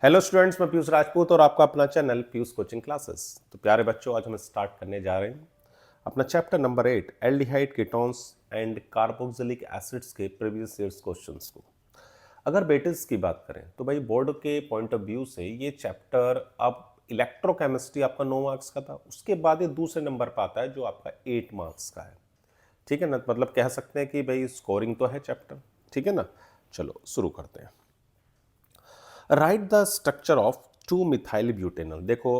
Hello students, मैं पीयूष राजपूत और आपका अपना चैनल पीयूष कोचिंग क्लासेस। तो प्यारे बच्चों, आज हम स्टार्ट करने जा रहे हैं अपना chapter number 8 aldehyde ketones and carboxylic acids के प्रीवियस ईयर्स क्वेश्चंस को। अगर बेटेस की बात करें तो भाई बोर्ड के पॉइंट ऑफ व्यू से ये चैप्टर अब इलेक्ट्रोकेमिस्ट्री आपका 9 मार्क्स का था, उसके बाद ये दूसरे नंबर पर आता है जो आपका 8 मार्क्स का है। ठीक है ना, मतलब कह सकते हैं कि भाई स्कोरिंग तो है चैप्टर। ठीक है ना, चलो शुरू करते हैं। Right the structure of 2 methyl butanol. देखो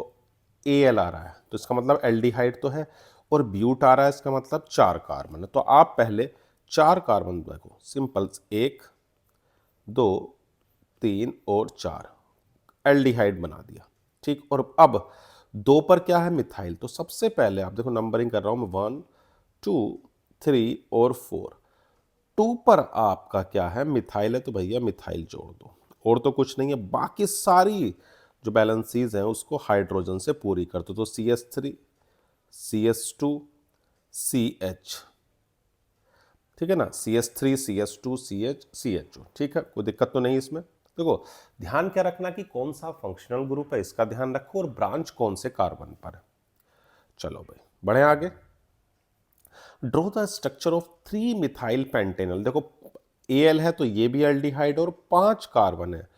एल आ रहा है तो इसका मतलब एल्डिहाइड तो है, और ब्यूट आ रहा है इसका मतलब 4 कार्बन है। तो आप पहले 4 कार्बन देखो, सिंपल 1 2 3 और 4 एल्डिहाइड बना दिया। ठीक, और अब 2 पर क्या है, मिथाइल। तो सबसे पहले आप देखो, नंबरिंग कर रहा हूं मैं, 1 2 3 और 4। 2 पर आपका क्या है, मिथाइल है, तो भैया मिथाइल जोड़ दो, और तो कुछ नहीं है। बाकी सारी जो बैलेंसीज हैं उसको हाइड्रोजन से पूरी कर दो। तो CH3 CH2 CH, ठीक है ना, CH3 CH2 CH CHO। ठीक है, कोई दिक्कत तो नहीं इसमें। देखो ध्यान क्या रखना कि कौन सा फंक्शनल ग्रुप है इसका ध्यान रखो, और ब्रांच कौन से कार्बन पर है। चलो भाई बढ़े आगे। Draw the structure of 3 methyl pentanol. देखो Al है तो ये भी एल्डिहाइड और 5 कार्बन है,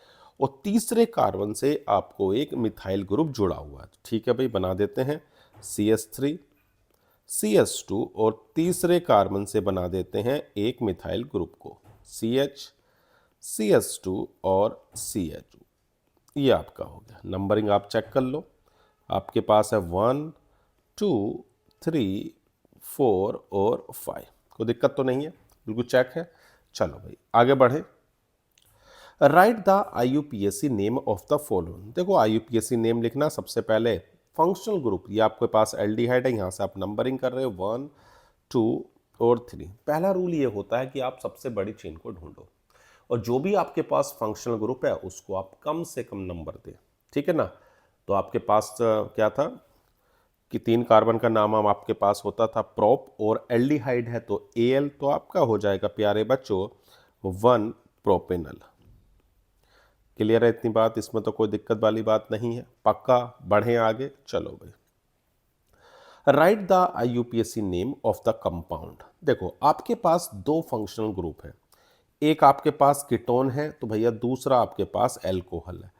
और तीसरे कार्बन से आपको एक मिथाइल ग्रुप जुड़ा हुआ है। ठीक है भाई, बना देते हैं CH3 CH2, और तीसरे कार्बन से बना देते हैं एक मिथाइल ग्रुप को, CH CH2 और CHO। ये आपका हो गया। नंबरिंग आप चेक कर लो, आपके पास है 1 2 3 4 और 5। कोई दिक्कत तो नहीं है, बिल्कुल चेक है। चलो भाई आगे बढ़े। Right the IUPAC name of the following. देखो IUPAC नेम लिखना, सबसे पहले फंक्शनल ग्रुप, ये आपके पास एल्डिहाइड है, यहाँ से आप नंबरिंग कर रहे हो 1 2 और 3। पहला रूल ये होता है कि आप सबसे बड़ी चेन को ढूंढो, और जो भी आपके पास फंक्शनल ग्रुप है उसको आप कम से कम नंबर दें। ठीक है ना, तो आपके पास क्या था कि 3 कार्बन का नाम हम आपके पास होता था प्रोप, और एल्डिहाइड है तो Al, तो आपका हो जाएगा प्यारे बच्चों 1 प्रोपेनल। क्लियर है इतनी बात, इसमें तो कोई दिक्कत वाली बात नहीं है, पक्का। बढ़े आगे, चलो भाई। Write the IUPAC name of the compound. देखो आपके पास 2 फंक्शनल ग्रुप है, एक आपके पास कीटोन है तो भैया दूसरा आपके पास एल्कोहल है।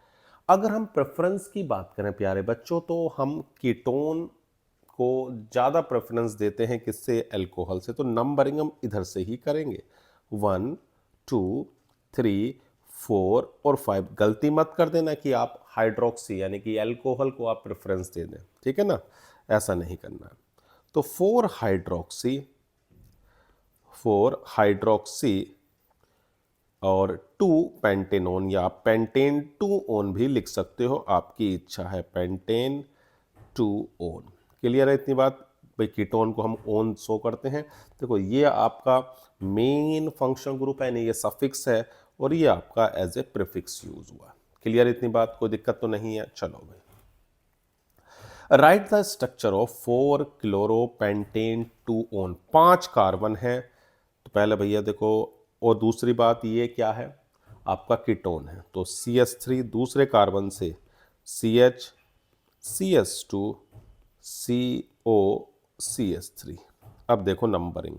अगर हम प्रेफरेंस की बात करें प्यारे बच्चों, तो हम कीटोन को ज़्यादा प्रेफरेंस देते हैं, किससे, एल्कोहल से। तो नंबरिंग हम इधर से ही करेंगे, 1 2 3 4 और 5। गलती मत कर देना कि आप हाइड्रोक्सी यानी कि एल्कोहल को आप प्रेफरेंस दे दें, ठीक है ना, ऐसा नहीं करना है। तो 4 हाइड्रोक्सी और 2 पेंटेनोन, या पेंटेन 2 ओन भी लिख सकते हो, आपकी इच्छा है, पेंटेन 2 ओन। क्लियर है इतनी बात भाई, कीटोन को हम ओन शो करते हैं। देखो ये आपका मेन फंक्शनल ग्रुप है, नहीं ये सफिक्स है, और ये आपका एज ए प्रीफिक्स यूज हुआ। क्लियर इतनी बात, कोई दिक्कत तो नहीं है। चलो भाई, write the structure of 4 क्लोरोपेंटेन 2 own. 5 carbon है, तो पहले भैया देखो, और दूसरी बात ये क्या है, आपका कीटोन है, तो CH3 दूसरे कार्बन से CH CH2 CO CH3। अब देखो नंबरिंग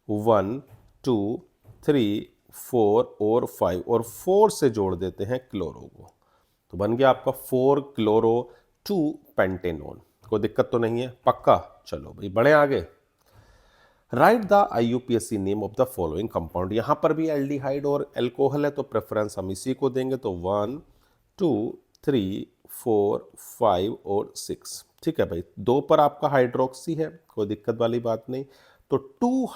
1 2 3 4 और 5, और 4 से जोड़ देते हैं क्लोरो को, तो बन गया आपका 4 क्लोरो 2 पेंटेनोन। कोई दिक्कत तो नहीं है, पक्का। चलो भाई बढ़े आगे। Write the IUPAC name of the following compound. यहां पर भी एल्डिहाइड और एल्कोहल है तो प्रेफरेंस हम इसी को देंगे, तो 1 2 3 4 5 और 6। ठीक है भाई, 2 पर आपका हाइड्रोक्सी है, कोई दिक्कत वाली बात नहीं। तो 2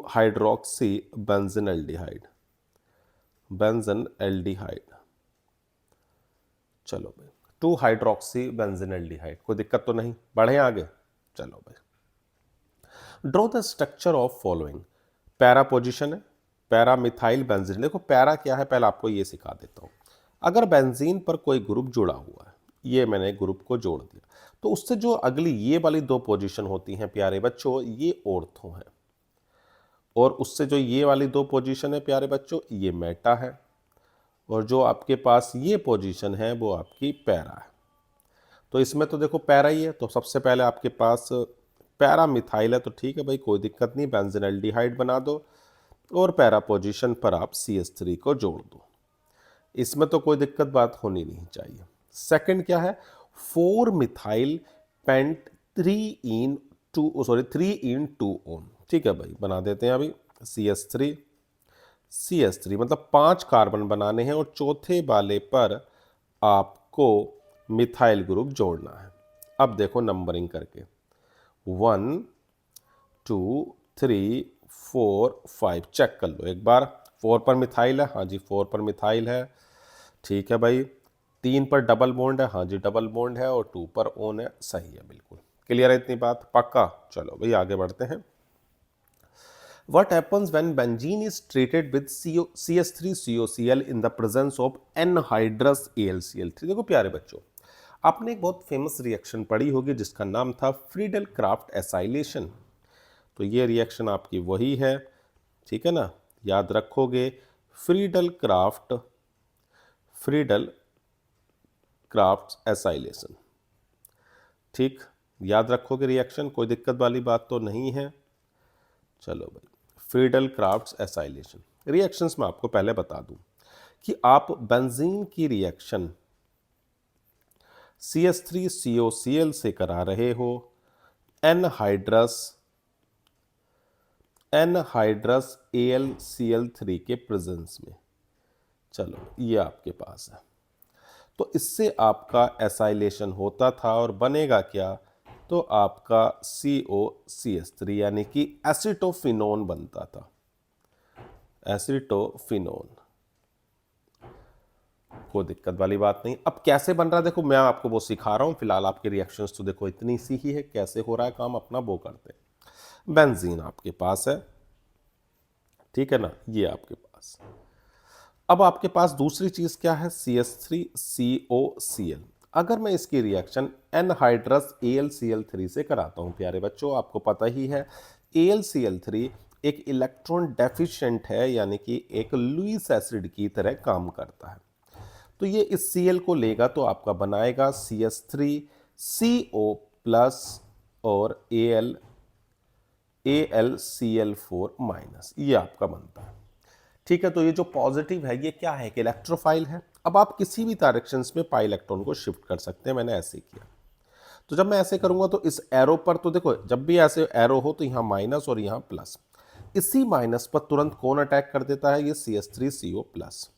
hydroxy benzene aldehyde, benzene aldehyde. चलो भाई, 2 हाइड्रोक्सी बेंजीन एल्डिहाइड, कोई दिक्कत तो नहीं, बढ़े आगे। चलो भाई, draw the structure of following. Para position है, पैरा मिथाइल बेंजीन। देखो पैरा क्या है, पहले आपको ये सिखा देता हूँ। अगर बेंजीन पर कोई ग्रुप जुड़ा हुआ है, ये मैंने ग्रुप को जोड़ दिया, तो उससे जो अगली ये वाली 2 पोजीशन होती हैं प्यारे बच्चों, ये ऑर्थो है, और उससे जो ये वाली 2 पोजीशन है प्यारे बच्चों, ये मेटा है, और जो आपके पास ये पोजीशन है वो आपकी पैरा है। तो इसमें तो देखो पैरा ही है, तो सबसे पहले आपके पास पैरा मिथाइल है, तो ठीक है भाई, कोई दिक्कत नहीं, बेंजीनल्डिहाइड बना दो और पैरा पोजीशन पर आप CH3 को जोड़ दो। इसमें तो कोई दिक्कत बात होनी नहीं चाहिए। सेकंड क्या है, 4 मिथाइल पेंट 3 in 2 ठीक है भाई, बना देते हैं अभी CH3 मतलब 5 कार्बन बनाने हैं और चौथे वाले पर आपको मिथाइल ग्रुप जोड़ना है। अब देखो नंबरिंग करके 1 2 3 4 5 चेक कर लो एक बार। 4 पर मिथाइल है, हाँ जी 4 पर मिथाइल है, ठीक है भाई। 3 पर डबल बॉन्ड है, हाँ जी डबल बॉन्ड है, और 2 पर ओन है, सही है बिल्कुल। क्लियर है इतनी बात, पक्का? चलो भाई आगे बढ़ते हैं। What happens when benzene is treated with CH3COCl in the presence of anhydrous AlCl3? देखो प्यारे बच्चों, आपने एक बहुत फेमस रिएक्शन पढ़ी होगी जिसका नाम था फ्रीडल क्राफ्ट एसाइलेशन। तो ये रिएक्शन आपकी वही है, ठीक है ना, याद रखोगे, फ्रीडल क्राफ्ट एसाइलेशन, ठीक, याद रखोगे रिएक्शन, कोई दिक्कत वाली बात तो नहीं है। चलो भाई, फ्रीडल क्राफ्ट एसाइलेशन रिएक्शंस में आपको पहले बता दूं कि आप बेंजीन की रिएक्शन CH3COCl से करा रहे हो एनहाइड्रस AlCl3 के प्रेजेंस में। चलो ये आपके पास है, तो इससे आपका एसाइलेशन होता था और बनेगा क्या, तो आपका COCH3 यानी कि एसिटोफिनोन बनता था, एसिटोफिनोन, कोई दिक्कत वाली बात नहीं। अब कैसे बन रहा है देखो, मैं आपको वो सिखा रहा हूं, फिलहाल आपके रिएक्शंस तो देखो इतनी सी ही है, कैसे हो रहा है काम अपना वो करते हैं। बेंजीन आपके पास है, ठीक है ना, ये आपके पास। अब आपके पास दूसरी चीज क्या है, CH3COCl। अगर मैं इसकी रिएक्शन एनहाइड्रस AlCl3 से कराता हूं प्यारे बच्चों, आपको पता ही है AlCl3 एक इलेक्ट्रॉन डेफिशिएंट है, यानी कि एक लुईस एसिड की तरह काम करता है। तो ये इस Cl को लेगा तो आपका बनाएगा CH3CO प्लस और AlCl4 माइनस, ये आपका बनता है, ठीक है। तो ये जो पॉजिटिव है ये क्या है कि इलेक्ट्रोफाइल है। अब आप किसी भी डायरेक्शंस में पाई इलेक्ट्रॉन को शिफ्ट कर सकते हैं, मैंने ऐसे किया। तो जब मैं ऐसे करूंगा तो इस एरो पर, तो देखो जब भी ऐसे एरो हो तो यहां माइनस और यहां प्लस, इसी माइनस पर तुरंत कौन अटैक कर देता है, ये CH3CO प्लस,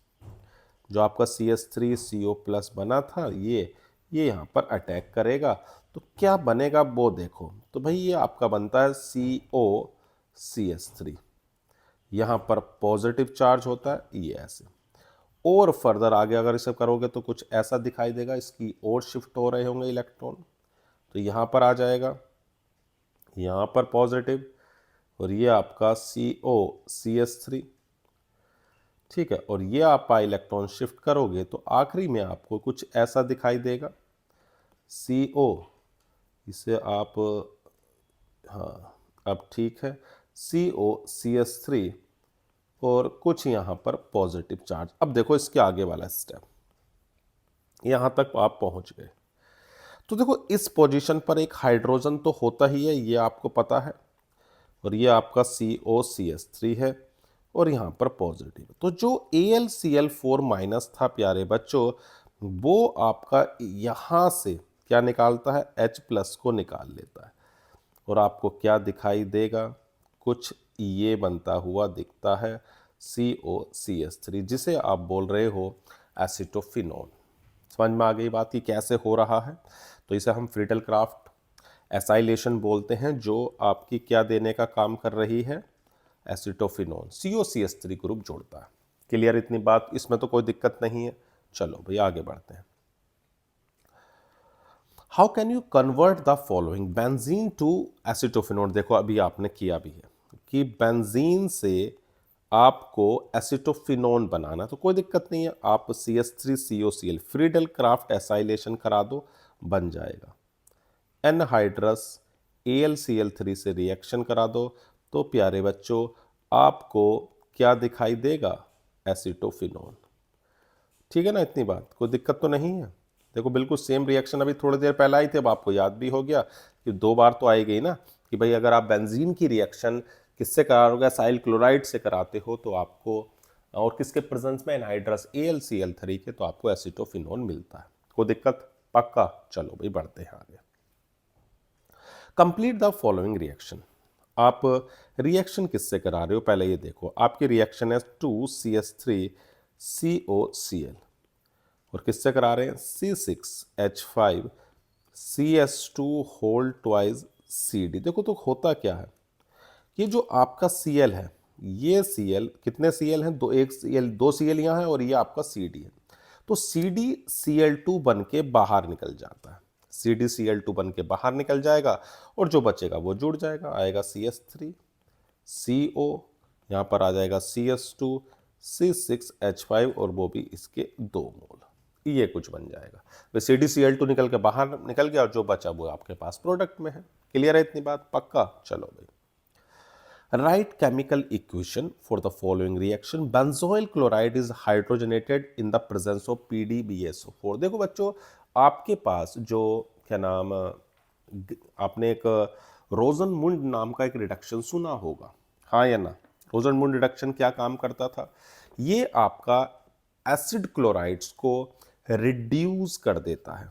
जो आपका CH3CO प्लस बना था ये यहां पर अटैक करेगा। तो क्या बनेगा वो देखो, तो भाई ये आपका बनता है COCH3, यहां पर पॉजिटिव चार्ज होता है, ये ऐसे, और फर्दर आगे अगर इसे करोगे तो कुछ ऐसा दिखाई देगा, इसकी ओर शिफ्ट हो रहे होंगे इलेक्ट्रॉन, तो यहां पर आ जाएगा, यहां पर पॉजिटिव, और ये आपका COCH3, ठीक है। और ये आप इलेक्ट्रॉन शिफ्ट करोगे तो आखिरी में आपको कुछ ऐसा दिखाई देगा, CO, इसे आप, हाँ अब ठीक है, COCH3 और कुछ यहां पर पॉजिटिव चार्ज। अब देखो इसके आगे वाला स्टेप, यहां तक आप पहुंच गए, तो देखो इस पोजीशन पर एक हाइड्रोजन तो होता ही है, ये आपको पता है, और ये आपका COCH3 है और यहां पर पॉजिटिव। तो जो AlCl4 माइनस था प्यारे बच्चों, वो आपका यहां से क्या निकालता है, H प्लस को निकाल लेता है, और आपको क्या दिखाई देगा, कुछ ये बनता हुआ दिखता है COCH3, जिसे आप बोल रहे हो एसिटोफिनोन। समझ में आ गई बात कि कैसे हो रहा है। तो इसे हम फ्रीडल क्राफ्ट एसाइलेशन बोलते हैं, जो आपकी क्या देने का काम कर रही है, एसिटोफिनोन, COCH3 ग्रुप जोड़ता है। क्लियर इतनी बात, इसमें तो कोई दिक्कत नहीं है। चलो भाई आगे बढ़ते हैं। How can you convert the following benzene to acetophenone. देखो अभी आपने किया भी है कि बेंजीन से आपको एसिटोफिनोन बनाना, तो कोई दिक्कत नहीं है, आप CH3COCl फ्रीडल क्राफ्ट एसाइलेशन करा दो, बन जाएगा। एनहाइड्रस AlCl3 से रिएक्शन करा दो, तो प्यारे बच्चों आपको क्या दिखाई देगा, एसिटोफिनोन। ठीक है ना, इतनी बात, कोई दिक्कत तो नहीं है। देखो बिल्कुल सेम रिएक्शन अभी थोड़ी देर पहले आई थी, अब आपको याद भी हो गया कि 2 बार तो आई गई ना, कि भाई अगर आप बेंजीन की रिएक्शन किससे कराओगे, एसाइल क्लोराइड से कराते हो तो आपको, और किसके प्रेजेंस में, एनहाइड्रस AlCl3 के, तो आपको एसिटोफिनोन मिलता है। कोई दिक्कत? पक्का। चलो भाई बढ़ते हैं आगे। Complete the following reaction. आप रिएक्शन किससे करा रहे हो, पहले ये देखो। आपकी रिएक्शन है 2CH3COCl, और किससे करा रहे हैं, C6H5CS2 होल ट्वाइस CD। देखो तो होता क्या है, ये जो आपका Cl है, ये Cl कितने Cl हैं, दो, एक Cl, 2 Cl यहाँ है और ये आपका CD है। तो CdCl2 बन के बाहर निकल जाता है, CdCl2 बन के बाहर निकल जाएगा, और जो बचेगा वो जुड़ जाएगा, आएगा CH3CO, यहाँ पर आ जाएगा CS2 C6H5, और वो भी इसके 2 मोल, ये कुछ बन जाएगा। तो CdCl2 निकल के बाहर निकल गया, और जो बचा वो आपके पास प्रोडक्ट में है। क्लियर है इतनी बात? पक्का। चलो भाई, write chemical equation for the following reaction. Benzoyl chloride is hydrogenated in the presence of PDBSO4। देखो बच्चों, आपके पास जो क्या नाम, आपने एक रोजनमुंड नाम का एक रिडक्शन सुना होगा, हाँ या ना? रोजनमुंड रिडक्शन क्या काम करता था? ये आपका एसिड क्लोराइड्स को रिड्यूस कर देता है।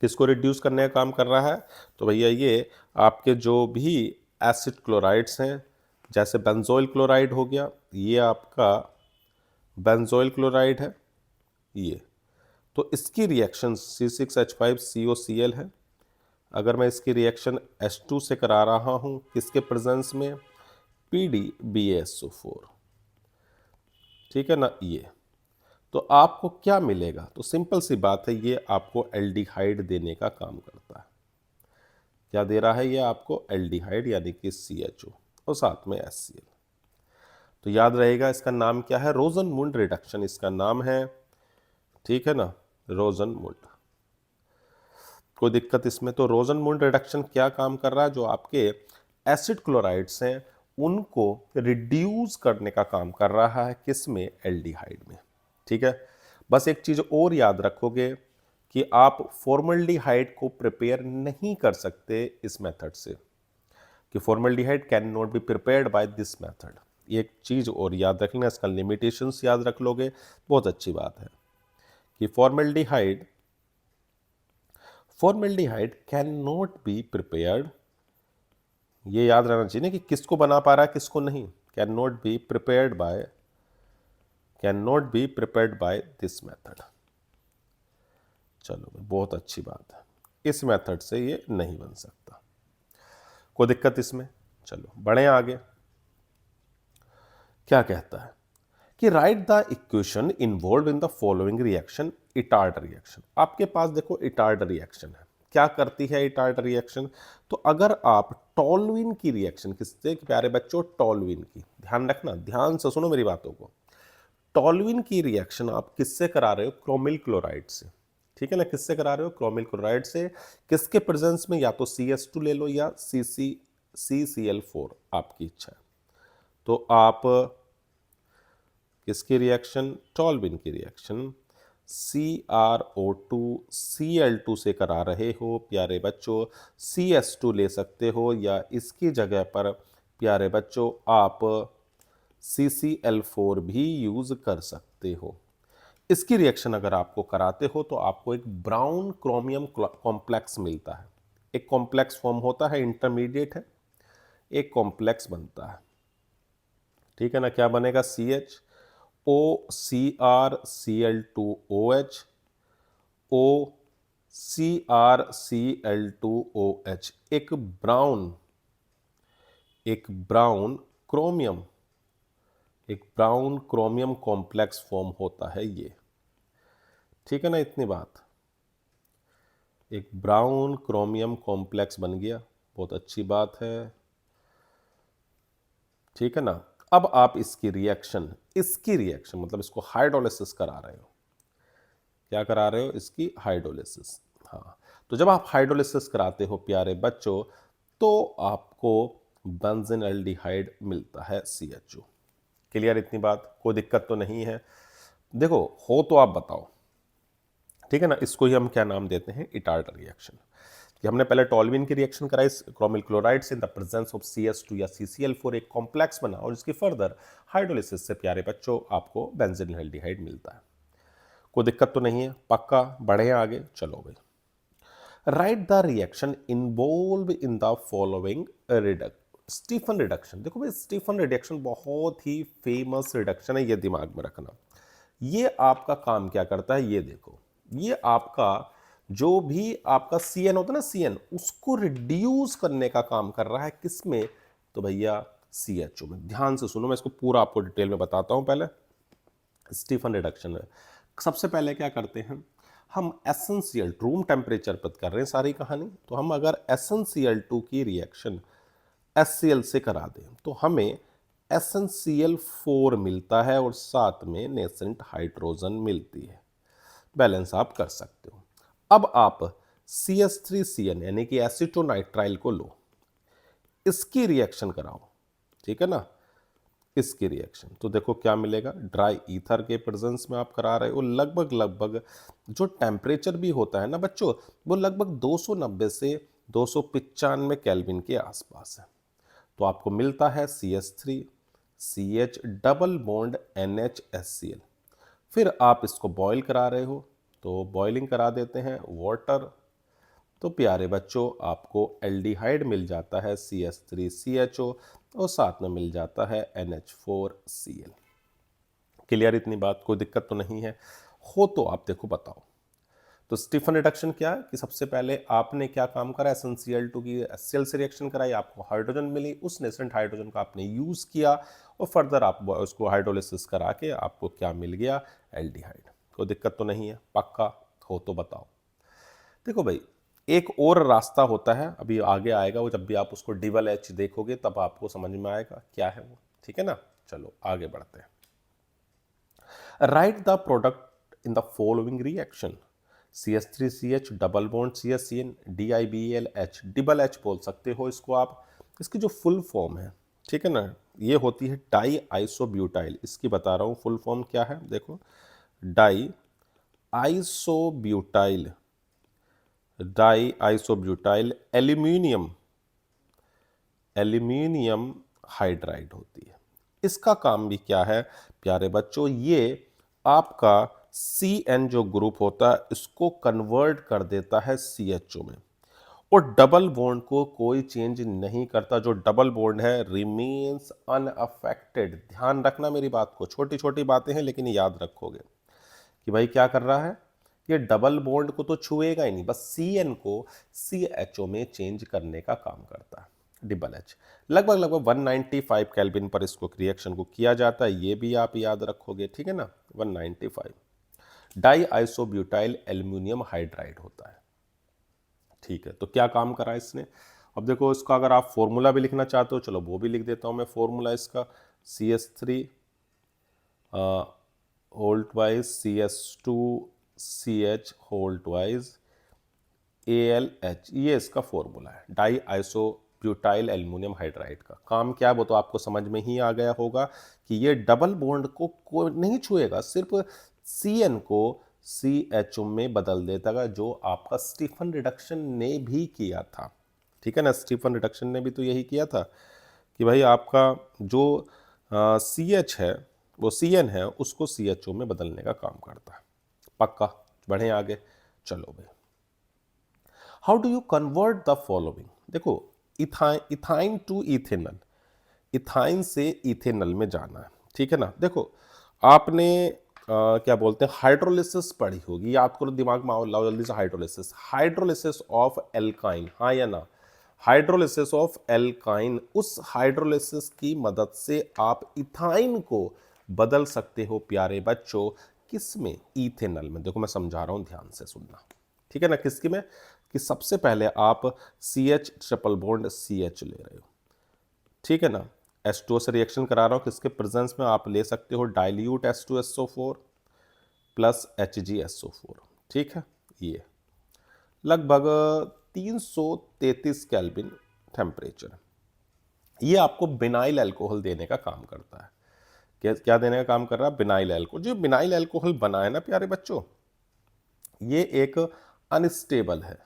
किसको रिड्यूस करने का काम कर रहा है? तो भैया ये आपके जो भी एसिड क्लोराइड्स हैं, जैसे बेंजोइल क्लोराइड हो गया, ये आपका बेंजोइल क्लोराइड है ये, तो इसकी रिएक्शन C6H5COCl है। अगर मैं इसकी रिएक्शन H2 से करा रहा हूं, किसके प्रेजेंस में, PDBSO4, ठीक है ना ये। तो आपको क्या मिलेगा? तो सिंपल सी बात है, ये आपको एल्डिहाइड देने का काम करता है। क्या दे रहा है ये आपको? एल्डिहाइड, यानी कि CHO, और साथ में HCl। तो याद रहेगा इसका नाम क्या है, रोजनमुंड रिडक्शन इसका नाम है, ठीक है ना, रोजनमुंड। कोई दिक्कत इसमें? तो रोजनमुंड रिडक्शन क्या काम कर रहा है, जो आपके एसिड क्लोराइड्स हैं उनको रिड्यूस करने का काम कर रहा है, किसमें, एल्डिहाइड में। ठीक है, बस एक चीज और याद रखोगे कि आप फॉर्मल्डिहाइड को प्रिपेयर नहीं कर सकते इस मेथड से, कि formaldehyde can not be prepared by this method. एक चीज और याद रखना, इसका लिमिटेशंस याद रख लोगे, बहुत अच्छी बात है, कि formaldehyde can not be prepared, ये याद रहना चाहिए ना, कि किसको बना पा रहा है किसको नहीं, can not be prepared by this method. चलो बहुत अच्छी बात है, इस मेथड से ये नहीं बन सकता। कोई दिक्कत इसमें? चलो बढ़े आगे। क्या कहता है कि right the equation involve in the following reaction, Etard reaction. आपके पास देखो इटार्ड रिएक्शन है, क्या करती है इटार्ड रिएक्शन? तो अगर आप टॉलुइन की रिएक्शन, किससे प्यारे बच्चों, टॉलुइन की, ध्यान रखना, ध्यान से सुनो मेरी बातों को। टॉलुइन की रिएक्शन आप किससे करा रहे हो? क्रोमिल क्लोराइड से, ठीक है ना, किससे करा रहे हो? क्रोमिल क्लोराइड से। किसके प्रेजेंस में? या तो CS2 ले लो या CCl4, आपकी इच्छा है। तो आप किसकी रिएक्शन? टॉलविन की रिएक्शन CrO2 Cl2 से करा रहे हो प्यारे बच्चों। CS2 ले सकते हो, या इसकी जगह पर प्यारे बच्चों आप CCl4 भी यूज कर सकते हो। इसकी रिएक्शन अगर आपको कराते हो तो आपको एक ब्राउन क्रोमियम कॉम्प्लेक्स मिलता है। एक कॉम्प्लेक्स फॉर्म होता है, इंटरमीडिएट है, एक कॉम्प्लेक्स बनता है, ठीक है ना। क्या बनेगा? CH OCrCl2OH, OCrCl2OH, एक ब्राउन क्रोमियम कॉम्प्लेक्स फॉर्म होता है ये, ठीक है ना, इतनी बात। एक ब्राउन क्रोमियम कॉम्प्लेक्स बन गया, बहुत अच्छी बात है, ठीक है ना। अब आप इसकी रिएक्शन मतलब इसको हाइड्रोलिसिस करा रहे हो। क्या करा रहे हो? इसकी हाइड्रोलिसिस। हाँ, तो जब आप हाइड्रोलिसिस कराते हो प्यारे बच्चों, तो आपको बेंजीन एल्डिहाइड मिलता है CHO। क्लियर इतनी बात? कोई दिक्कत तो नहीं है? देखो हो तो आप बताओ, ठीक है ना। इसको ही हम क्या नाम देते हैं, इटार्ड रिएक्शन। कि हमने पहले टॉल्विन की रिएक्शन कराई क्रोमिल क्लोराइड से इन द प्रेजेंस ऑफ CS2 या CCl4, एक कॉम्प्लेक्स बना और इसकी फर्दर हाइड्रोलिसिस से प्यारे बच्चों आपको बेंजीन एल्डिहाइड मिलता है। कोई दिक्कत तो नहीं है, पक्का। बढ़े आगे, चलो भाई। Write the reaction involved in the following Stephen reduction. देखो भाई, स्टीफन रिडक्शन बहुत ही फेमस रिडक्शन है, ये दिमाग में रखना। ये आपका काम क्या करता है, ये देखो। ये आपका जो भी आपका CN होता है ना, CN, उसको रिड्यूस करने का काम कर रहा है। किसमें? तो भैया CHO में। ध्यान से सुनो, मैं इसको पूरा आपको डिटेल में बताता हूं। पहले स्टीफन रिडक्शन है। सबसे पहले क्या करते हैं हम, एसेंशियल रूम टेम्परेचर पर कर रहे हैं सारी कहानी। तो हम अगर SnCl2 की रिएक्शन HCl से करा दें तो हमें SnCl4 मिलता है और साथ में नेसेंट हाइड्रोजन मिलती है। बैलेंस आप कर सकते हो। अब आप CH3CN यानी कि एसीटोनाइट्राइल को लो, इसकी रिएक्शन कराओ, ठीक है ना। इसकी रिएक्शन तो देखो क्या मिलेगा। ड्राई ईथर के प्रेजेंस में आप करा रहे हो। लगभग लगभग जो टेम्परेचर भी होता है ना बच्चों, वो लगभग 290 से 295 केल्विन के आसपास है। तो आपको मिलता है CH3 CH double bond NHSCl। फिर आप इसको बॉईल करा रहे हो, तो बॉइलिंग करा देते हैं वाटर। तो प्यारे बच्चों आपको एल्डिहाइड मिल जाता है CH3CHO और साथ में मिल जाता है NH4Cl। क्लियर इतनी बात? कोई दिक्कत तो नहीं है? हो तो आप देखो बताओ। तो स्टीफन रिडक्शन क्या है कि सबसे पहले आपने क्या काम करा, SnCl2 की HCl से रिएक्शन कराई, आपको हाइड्रोजन मिली। उस नेसेंट हाइड्रोजन का आपने यूज किया और फर्दर आप उसको हाइड्रोलिसिस करा के आपको क्या मिल गया, एल्डिहाइड। कोई दिक्कत तो नहीं है? पक्का? हो तो बताओ। देखो भाई, एक और रास्ता होता है, अभी आगे आएगा वो, जब भी आप उसको डबल H देखोगे तब आपको समझ में आएगा क्या है वो, ठीक है ना। चलो आगे बढ़ते हैं। Right the product in the following reaction. CH3CH double bond CHCN DIBELH, double H बोल सकते हो इसको आप। इसकी जो फुल फॉर्म है, ठीक है ना, ये होती है डाई आइसोब्यूटाइल। इसकी बता रहा हूँ फुल फॉर्म क्या है, देखो। Die isobutyl, die isobutyl aluminium hydride होती है। इसका काम भी क्या है प्यारे बच्चों, ये आपका CN जो ग्रुप होता है इसको कन्वर्ट कर देता है CHO में, और डबल बॉन्ड को कोई चेंज नहीं करता। जो डबल बॉन्ड है रिमेन्स अनअफेक्टेड। ध्यान रखना मेरी बात को, छोटी छोटी बातें हैं लेकिन याद रखोगे कि भाई क्या कर रहा है, ये डबल बॉन्ड को तो छुएगा ही नहीं, बस CN को CHO में चेंज करने का काम करता है। डबल H लगभग लगभग 195 केल्विन पर इसको रिएक्शन को किया जाता है, ये भी आप याद रखोगे, ठीक है ना। 195 डाई आइसोब्यूटाइल एल्यूमिनियम हाइड्राइड होता है, ठीक है। तो क्या काम करा इसने, अब देखो इसका अगर आप फॉर्मूला भी लिखना चाहते हो, चलो वो भी लिख देता हूं मैं फॉर्मूला इसका। CH3 whole twice CH2CH whole twice ALH, ये इसका फॉर्मूला है डाई आइसोब्यूटाइल एल्यूमिनियम हाइड्राइड का। काम क्या है वो तो आपको समझ में ही आ गया होगा कि ये डबल बॉन्ड को नहीं छुएगा, सिर्फ CN को CHO में बदल देता है, जो आपका स्टीफन रिडक्शन ने भी किया था, ठीक है ना। स्टीफन रिडक्शन ने भी तो यही किया था कि भाई आपका जो CH है वो CN है, उसको CHO में बदलने का काम करता है। पक्का? बढ़े आगे, चलो भाई। How do you convert the following. देखो, इथाइन टू इथेनल, इथाइन से इथेनल में जाना है, ठीक है ना। देखो आपने क्या बोलते हैं हाइड्रोलिसिस पढ़ी होगी, याद करो, दिमाग में आओ, लाओ जल्दी से। हाइड्रोलिसिस, हाइड्रोलिसिस ऑफ एल्काइन, हाँ या ना। हाइड्रोलिसिस ऑफ एल्काइन, उस हाइड्रोलिसिस की मदद से आप इथाइन को बदल सकते हो प्यारे बच्चों, किसमें, इथेनल में। देखो मैं समझा रहा हूं, ध्यान से सुनना, ठीक है ना। किसकी में, कि सबसे पहले आप CH ट्रिपल बॉन्ड CH ले रहे हो, ठीक है ना। H2O से रिएक्शन करा रहा हूं, किसके प्रेजेंस में आप ले सकते हो डाइल्यूट H2SO4 प्लस HgSO4, ठीक है। ये लगभग 333 केल्विन टेम्परेचर, ये आपको बिनाइल अल्कोहल देने का काम करता है। क्या क्या देने का काम कर रहा है, बिनाइल एल्कोहल। जो बिनाइल एल्कोहल बना है ना प्यारे बच्चों, ये एक अनस्टेबल है।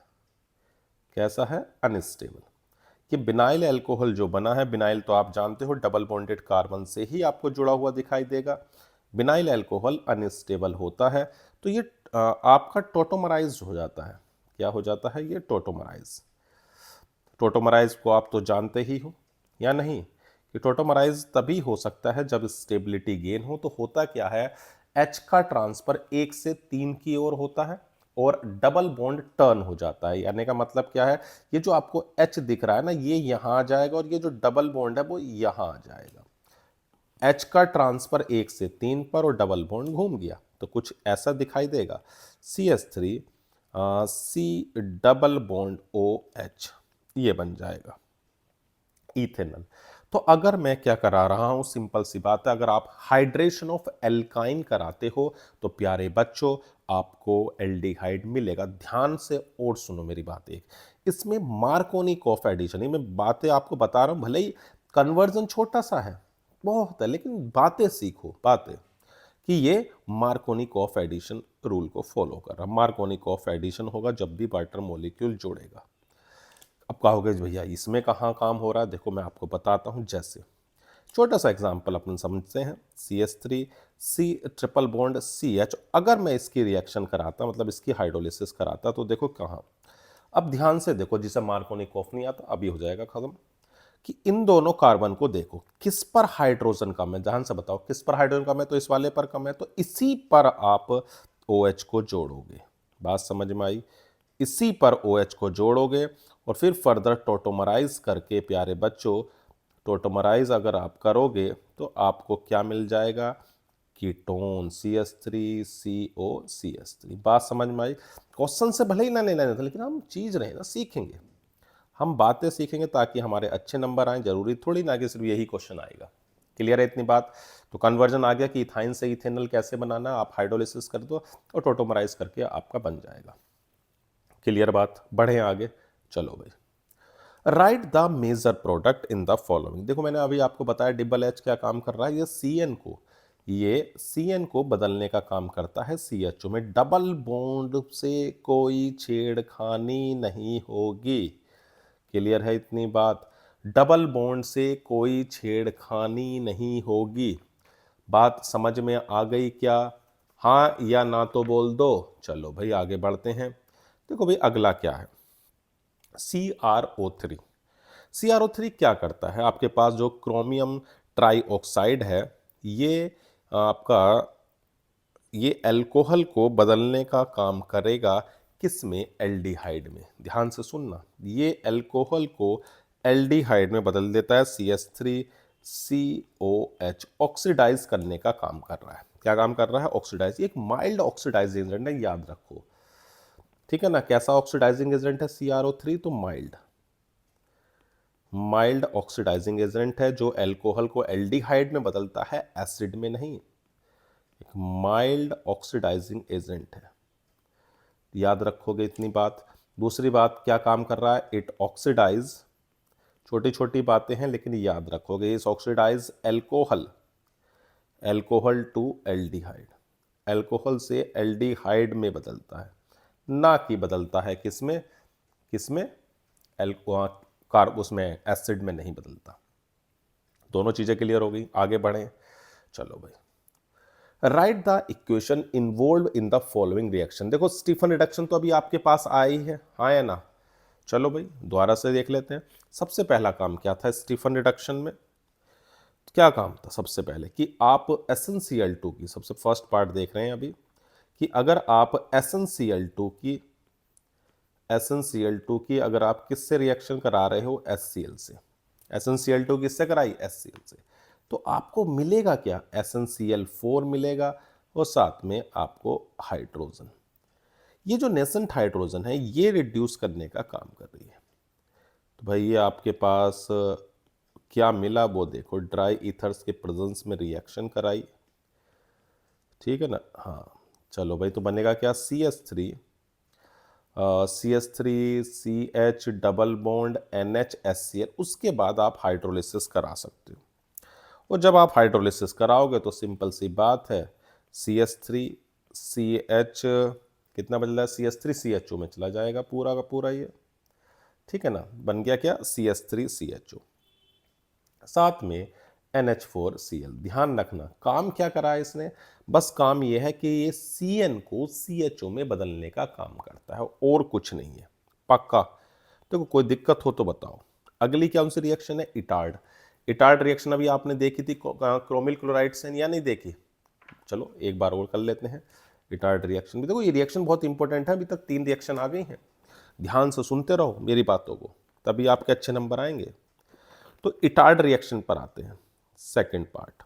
कैसा है, अनस्टेबल। कि बिनाइल एल्कोहल जो बना है, बिनाइल तो आप जानते हो डबल बॉन्डेड कार्बन से ही आपको जुड़ा हुआ दिखाई देगा। बिनाइल एल्कोहल अनस्टेबल होता है, तो ये आपका टोटोमराइज हो जाता है। क्या हो जाता है, ये टोटोमराइज। टोटोमराइज को आप तो जानते ही हो या नहीं, कि टोटोमराइज तभी हो सकता है जब स्टेबिलिटी गेन हो। तो होता क्या है, H का ट्रांसफर 1 से 3 की ओर होता है और डबल बॉन्ड टर्न हो जाता है। यानी का मतलब क्या है, ये जो आपको H दिख रहा है ना, ये यहां आ जाएगा और ये जो डबल बॉन्ड है वो यहां आ जाएगा। H का ट्रांसफर 1 से 3 पर और डबल बॉन्ड घूम गया, तो कुछ ऐसा दिखाई देगा, CH3 C double bond OH, ये बन जाएगा इथेनॉल। तो अगर मैं क्या करा रहा हूं, सिंपल सी बात है, अगर आप हाइड्रेशन ऑफ एल्काइन कराते हो तो प्यारे बच्चों आपको एल्डिहाइड मिलेगा। ध्यान से और सुनो मेरी बात एक, इसमें मार्कोनिकॉफ एडिशन, ये मैं बातें आपको बता रहा हूं, भले ही कन्वर्जन छोटा सा है, बहुत है, लेकिन बातें सीखो, बातें, कि ये मार्कोनिकॉफ एडिशन रूल को फॉलो कर रहा। मार्कोनिकॉफ एडिशन होगा जब भी वाटर मॉलिक्यूल जोड़ेगा। अब कहोगे भैया इसमें कहाँ काम हो रहा है, देखो मैं आपको बताता हूँ। जैसे छोटा सा एग्जांपल अपन समझते हैं, CH3 C triple bond CH, अगर मैं इसकी रिएक्शन कराता, मतलब इसकी हाइड्रोलिसिस कराता, तो देखो कहाँ, अब ध्यान से देखो, जिसे मार्कोनिकॉफ नहीं आता अभी हो जाएगा खत्म, कि इन दोनों कार्बन को देखो किस पर हाइड्रोजन कम है, ध्यान से बताओ किस पर हाइड्रोजन कम है, तो इस वाले पर कम है, तो इसी पर आप OH को जोड़ोगे। बात समझ में आई, इसी पर OH को जोड़ोगे और फिर फर्दर टोटोमराइज करके प्यारे बच्चों, टोटोमराइज अगर आप करोगे तो आपको क्या मिल जाएगा, कीटोन CH3CO CH3। बात समझ में आई। क्वेश्चन से भले ही ना ले लेना था, लेकिन हम चीज रहे ना, सीखेंगे, हम बातें सीखेंगे ताकि हमारे अच्छे नंबर आए। जरूरी थोड़ी ना कि सिर्फ यही क्वेश्चन आएगा। क्लियर है इतनी बात। तो कन्वर्जन आ गया कि इथाइन से इथेनॉल कैसे बनाना, आप हाइड्रोलिसिस कर दो और टोटोमराइज करके आपका बन जाएगा। क्लियर बात, बढ़े आगे, चलो भाई। Write the major product in the following. देखो मैंने अभी आपको बताया डबल एच क्या काम कर रहा है, ये CN को बदलने का काम करता है CHO में। डबल बॉन्ड से कोई छेड़खानी नहीं होगी। क्लियर है इतनी बात, डबल बॉन्ड से कोई छेड़खानी नहीं होगी। बात समझ में आ गई क्या, हाँ या ना तो बोल दो। चलो भाई आगे बढ़ते हैं। देखो भाई अगला क्या है, CrO3। CrO3 क्या करता है, आपके पास जो क्रोमियम ट्राईऑक्साइड है, ये आपका ये अल्कोहल को बदलने का काम करेगा, किस में, एल्डिहाइड में। ध्यान से सुनना, ये अल्कोहल को एल्डिहाइड में बदल देता है, CH3COH, ऑक्सीडाइज करने का काम कर रहा है। क्या काम कर रहा है, ऑक्सीडाइज। एक माइल्ड ऑक्सीडाइजिंग एजेंट है, याद रखो, ठीक है ना। कैसा ऑक्सीडाइजिंग एजेंट है CrO3, तो माइल्ड ऑक्सीडाइजिंग एजेंट है, जो अल्कोहल को एल्डिहाइड में बदलता है, एसिड में नहीं। एक माइल्ड ऑक्सीडाइजिंग एजेंट है, याद रखोगे इतनी बात। दूसरी बात क्या काम कर रहा है, इट ऑक्सीडाइज, छोटी छोटी बातें हैं लेकिन याद रखोगे, इस oxidise alcohol to aldehyde, alcohol से एल्डिहाइड में बदलता है, ना कि बदलता है किसमें, किसमें, उसमें एसिड में नहीं बदलता। दोनों चीजें क्लियर हो गई, आगे बढ़ें। चलो भाई, write the equation involve in the following reaction. देखो स्टीफन रिडक्शन तो अभी आपके पास आई है, हाँ या ना। चलो भाई दोबारा से देख लेते हैं। सबसे पहला काम क्या था स्टीफन रिडक्शन में, क्या काम था सबसे पहले, कि आप SnCl2 की, सबसे फर्स्ट पार्ट देख रहे हैं अभी, कि अगर आप SnCl2 की अगर आप किससे रिएक्शन करा रहे हो, HCl से। SnCl2 किससे कराई, HCl से, तो आपको मिलेगा क्या, SnCl4 मिलेगा और साथ में आपको हाइड्रोजन। ये जो नेसेंट हाइड्रोजन है ये रिड्यूस करने का काम कर रही है। तो भाई ये आपके पास क्या मिला वो देखो, ड्राई ईथर्स के प्रेजेंस में रिएक्शन कराई, ठीक है ना। हाँ चलो भाई, तो बनेगा क्या, CH3 CH double bond NH HCl। उसके बाद आप हाइड्रोलिसिस करा सकते हो और जब आप हाइड्रोलिसिस कराओगे तो सिंपल सी बात है, CH3CH कितना बदल रहा है, CH3CHO में चला जाएगा पूरा का पूरा ये, ठीक है ना, बन गया क्या, CH3CHO। साथ में NH4Cl। ध्यान रखना काम क्या करा है इसने, बस काम ये है कि ये CN को CHO में बदलने का काम करता है और कुछ नहीं है, पक्का। देखो कोई दिक्कत हो तो बताओ। अगली कौन सी रिएक्शन है, इटार्ड। इटार्ड रिएक्शन अभी आपने देखी थी क्रोमिल क्लोराइड से, या नहीं देखी, चलो एक बार और कर लेते हैं। इटार्ड रिएक्शन भी देखो, ये रिएक्शन बहुत इंपॉर्टेंट है, अभी तक 3 रिएक्शन आ गई हैं, ध्यान से सुनते रहो मेरी बातों को, तभी आपके अच्छे नंबर आएंगे। तो इटार्ड रिएक्शन पर आते हैं, सेकंड पार्ट।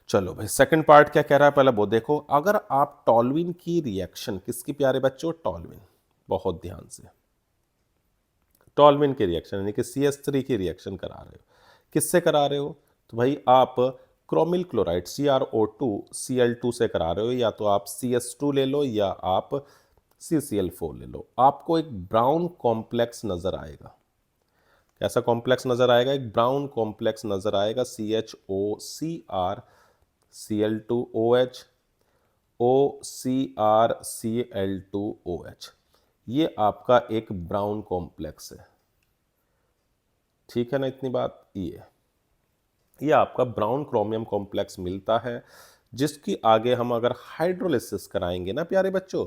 चलो भाई सेकंड पार्ट क्या कह रहा है पहले वो देखो। अगर आप टॉल्विन की रिएक्शन, किसकी प्यारे बच्चों, टॉल्विन, बहुत ध्यान से, टॉल्विन की रिएक्शन यानी कि CH3 की रिएक्शन करा रहे हो, किससे करा रहे हो, तो भाई आप क्रोमिल क्लोराइड CrO2 Cl2 से करा रहे हो, या तो आप CS2 ले लो या आप CCl4 ले लो, आपको एक ब्राउन कॉम्प्लेक्स नजर आएगा। कैसा कॉम्प्लेक्स नजर आएगा, एक ब्राउन कॉम्प्लेक्स नजर आएगा, CHOCr Cl2OH OCr Cl2OH, ये आपका एक ब्राउन कॉम्प्लेक्स है, ठीक है ना, इतनी बात। ये आपका ब्राउन क्रोमियम कॉम्प्लेक्स मिलता है, जिसकी आगे हम अगर हाइड्रोलिसिस कराएंगे ना प्यारे बच्चों,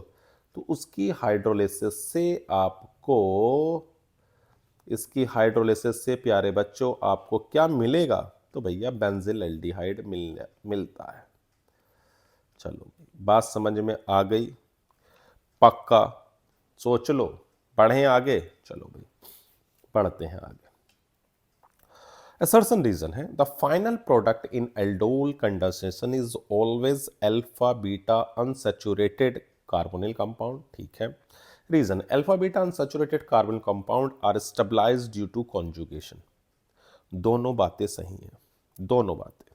तो उसकी हाइड्रोलिसिस से आपको, इसकी हाइड्रोलिसिस से प्यारे बच्चों आपको क्या मिलेगा, तो भैया बेंजिल एल्डिहाइड मिलता है। चलो बात समझ में आ गई, पक्का, सोच लो, बढ़ें आगे, चलो भाई बढ़ते हैं आगे। असर्शन रीजन है, the final product in aldol condensation is always alpha beta unsaturated carbonyl compound, ठीक है। Reason, alpha beta unsaturated carbon compound are stabilised due to conjugation. दोनों बातें सही हैं, दोनों बातें।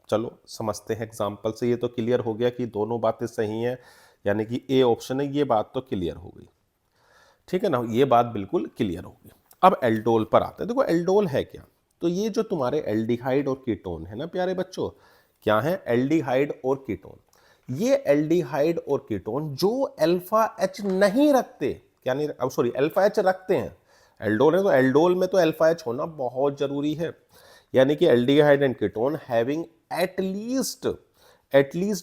चलो समझते हैं एग्जाम्पल से, ये तो क्लियर हो गया कि दोनों बातें सही हैं, यानी कि ए ऑप्शन है, ये बात तो क्लियर हो गई, ठीक है ना, ये बात बिल्कुल क्लियर होगी। अब एल्डोल पर आते हैं। देखो एल्डोल है क्या, तो ये जो तुम्हारे एल्डिहाइड और कीटोन है ना प्यारे बच्चों, क्या है, एल्डिहाइड और कीटोन। ये एल्डिहाइड और कीटोन जो अल्फा एच नहीं रखते, क्या नहीं, अब सॉरी अल्फा एच रखते हैं, एल्डोल है तो एल्डोल में तो अल्फा एच होना बहुत जरूरी है, यानी कि aldehyde and ketone having at least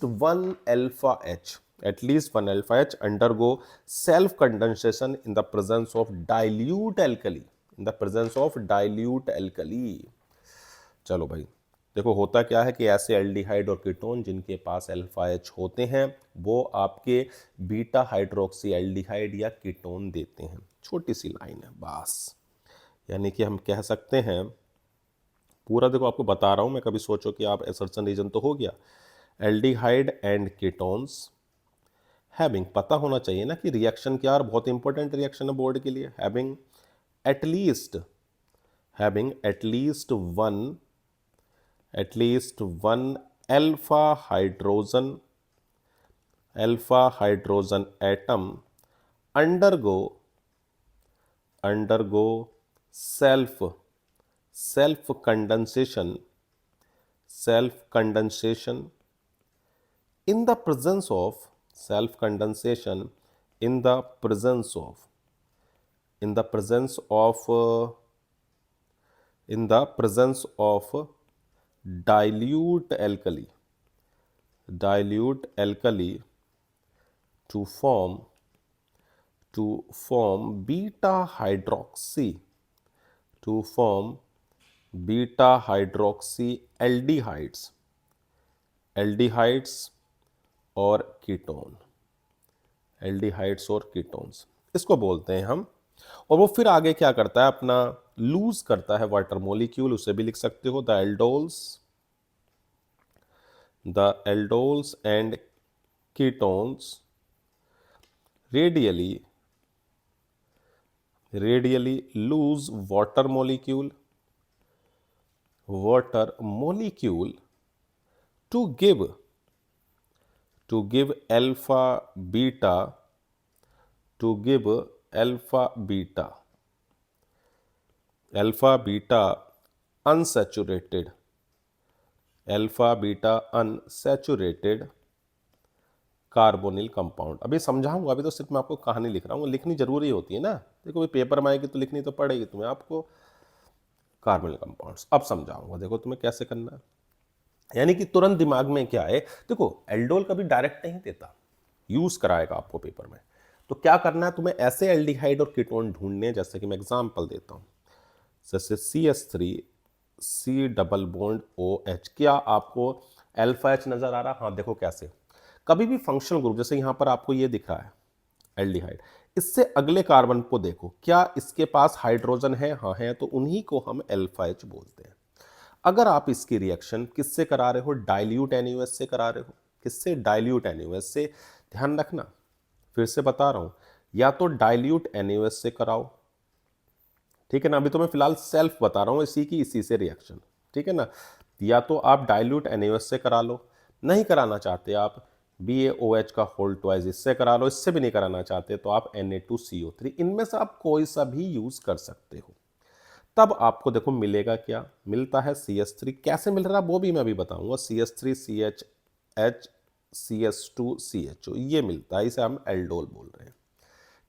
one alpha H, at least one alpha H undergo self condensation in the presence of dilute alkali, in the presence of dilute alkali। चलो भाई देखो होता क्या है कि ऐसे एल्डिहाइड और कीटोन जिनके पास अल्फा एच होते हैं वो आपके बीटा हाइड्रोक्सी एल्डिहाइड या कीटोन देते हैं। छोटी सी लाइन है बस, यानी कि हम कह सकते हैं, पूरा देखो आपको बता रहा हूं मैं, कभी सोचो कि आप असर्शन रीजन तो हो गया, एल्डिहाइड एंड कीटोन्स हैविंग, पता होना चाहिए ना कि रिएक्शन क्या, और बहुत इंपॉर्टेंट रिएक्शन है बोर्ड के लिए, having at least one alpha hydrogen atom undergo self condensation in the presence of self condensation in the presence of dilute alkali to form beta hydroxy aldehydes और कीटोन्स इसको बोलते हैं हम। और वो फिर आगे क्या करता है, अपना लूज करता है वाटर मॉलिक्यूल, उसे भी लिख सकते हो the aldols and ketones readily lose water molecule to give alpha beta unsaturated alpha beta unsaturated carbonyl compound. अभी समझाऊंगा, अभी तो सिर्फ मैं आपको कहानी लिख रहा हूँ, लिखनी जरूरी होती है ना, देखो पेपर में आएगी तो लिखनी तो पड़ेगी तुम्हें आपको। कार्बोनिल कंपाउंड्स अब समझाऊंगा, देखो तुम्हें कैसे करना है, यानी कि तुरंत दिमाग में क्या है। देखो एल्डोल कभी डायरेक्ट नहीं देता, यूज कराएगा आपको पेपर में। तो क्या करना है तुम्हें, ऐसे एल्डिहाइड और कीटोन ढूंढने, जैसे कि मैं एग्जांपल देता हूं, जैसे CH3 C double bond OH। क्या आपको अल्फा H नजर आ रहा? हाँ देखो कैसे, कभी भी फंक्शनल ग्रुप, जैसे यहां पर आपको ये दिख रहा है एल्डिहाइड, इससे अगले कार्बन को देखो, क्या इसके पास हाइड्रोजन है? हाँ है, तो उन्हीं को हम अल्फा H बोलते हैं। अगर आप इसकी रिएक्शन किससे करा रहे हो, डाइल्यूट NaOH से करा रहे हो, किससे? डाइल्यूट NaOH से। ध्यान रखना, फिर से बता रहा हूं, या तो डाइल्यूट NaOH से कराओ, ठीक है ना, अभी तो मैं फिलहाल सेल्फ बता रहा हूं इसी की, इसी से रिएक्शन, ठीक है ना। या तो आप डाइल्यूट NaOH से करा लो, नहीं कराना चाहते आप BaOH का होल ट्वाइस इससे करा लो, इससे भी नहीं कराना चाहते तो आप Na2CO3, इनमें से आप कोई सा भी यूज कर सकते हो। तब आपको देखो मिलेगा क्या, मिलता है CH3। कैसे मिल रहा है वो भी मैं अभी बताऊंगा, CH3 CHH CS2 CHO, ये मिलता है, इसे हम एल्डोल बोल रहे हैं।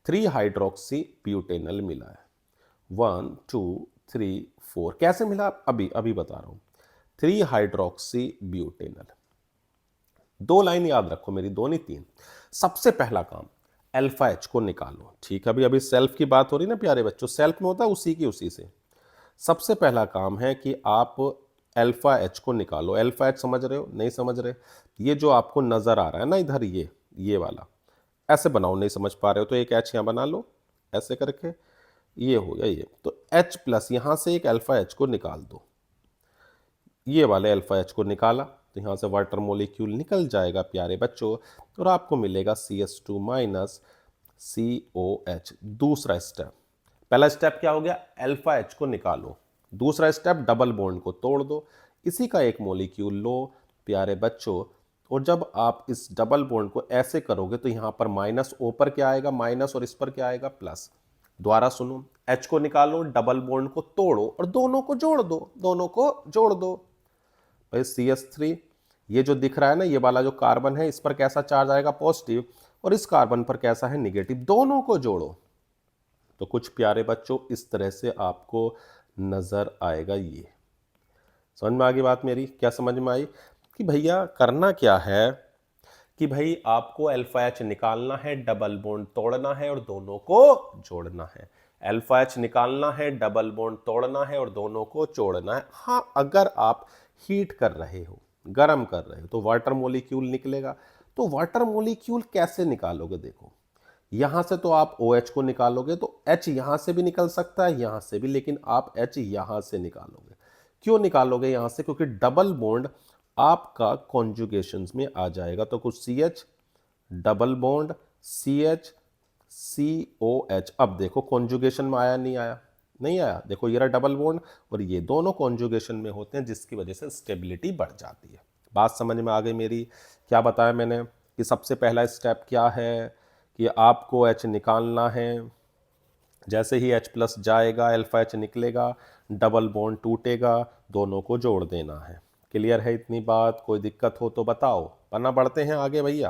3 हाइड्रोक्सी ब्यूटेनल मिला है, 1 2 3 4। कैसे मिला अभी अभी बता रहा हूं, 3 हाइड्रोक्सी ब्यूटेनल। दो लाइन याद रखो मेरी, दो नहीं तीन। सबसे पहला काम अल्फा H को निकालो, ठीक है, अभी अभी सेल्फ की बात हो रही ना प्यारे बच्चों, सेल्फ में होता है उसी की उसी से। सबसे पहला काम है कि आप अल्फा H को निकालो। अल्फा H समझ रहे हो? नहीं समझ रहे? ये जो आपको नजर आ रहा है ना इधर, ये वाला ऐसे बनाओ, नहीं समझ पा रहे हो तो एक H यहां बना लो ऐसे करके, ये हो गया ये। तो H प्लस यहां से एक अल्फा H को निकाल दो, ये वाले अल्फा H को निकाला तो यहां से वाटर मोलिक्यूल निकल जाएगा प्यारे बच्चों, और आपको मिलेगा CH2 माइनस COH। दूसरा स्टेप, पहला स्टेप क्या हो गया, अल्फा H को निकालो। दूसरा स्टेप डबल बॉन्ड को तोड़ दो, इसी का एक मॉलिक्यूल लो प्यारे बच्चों। और जब आप इस डबल बॉन्ड को ऐसे करोगे तो यहां पर माइनस O पर क्या आएगा, माइनस, और इस पर क्या आएगा, प्लस। दोबारा सुनो, H को निकालो, डबल बॉन्ड को तोड़ो और दोनों को जोड़ दो, दोनों को जोड़ दो भाई। CH3 ये जो दिख रहा है ना, ये वाला जो कार्बन है, इस पर कैसा चार्ज आएगा, पॉजिटिव, और इस कार्बन पर कैसा है, निगेटिव। दोनों को जोड़ो तो कुछ प्यारे बच्चों इस तरह से आपको नजर आएगा। ये समझ में आ गई बात मेरी? क्या समझ में आई कि भैया करना क्या है, कि भाई आपको अल्फा H निकालना है, डबल बॉन्ड तोड़ना है और दोनों को जोड़ना है। अल्फा H निकालना है, डबल बॉन्ड तोड़ना है और दोनों को जोड़ना है। हाँ अगर आप हीट कर रहे हो, गर्म कर रहे हो, तो वाटर मोलिक्यूल निकलेगा। तो वाटर मोलिक्यूल कैसे निकालोगे, देखो यहां से तो आप OH को निकालोगे तो H यहां से भी निकल सकता है, यहां से भी, लेकिन आप H यहां से निकालोगे। क्यों निकालोगे यहां से? क्योंकि डबल बॉन्ड आपका कॉन्जुगेशंस में आ जाएगा। तो कुछ CH double bond CH COH। अब देखो कॉन्जुगेशन में आया नहीं आया? नहीं आया। देखो ये रहा डबल बॉन्ड, और ये दोनों कॉन्जुगेशन में होते हैं, जिसकी वजह से स्टेबिलिटी बढ़ जाती है। बात समझ में आ गई मेरी? क्या बताया मैंने कि सबसे पहला स्टेप क्या है, कि आपको H निकालना है। जैसे ही H प्लस जाएगा, अल्फा H निकलेगा, डबल बॉन्ड टूटेगा, दोनों को जोड़ देना है। क्लियर है इतनी बात? कोई दिक्कत हो तो बताओ, वरना बढ़ते हैं आगे भैया,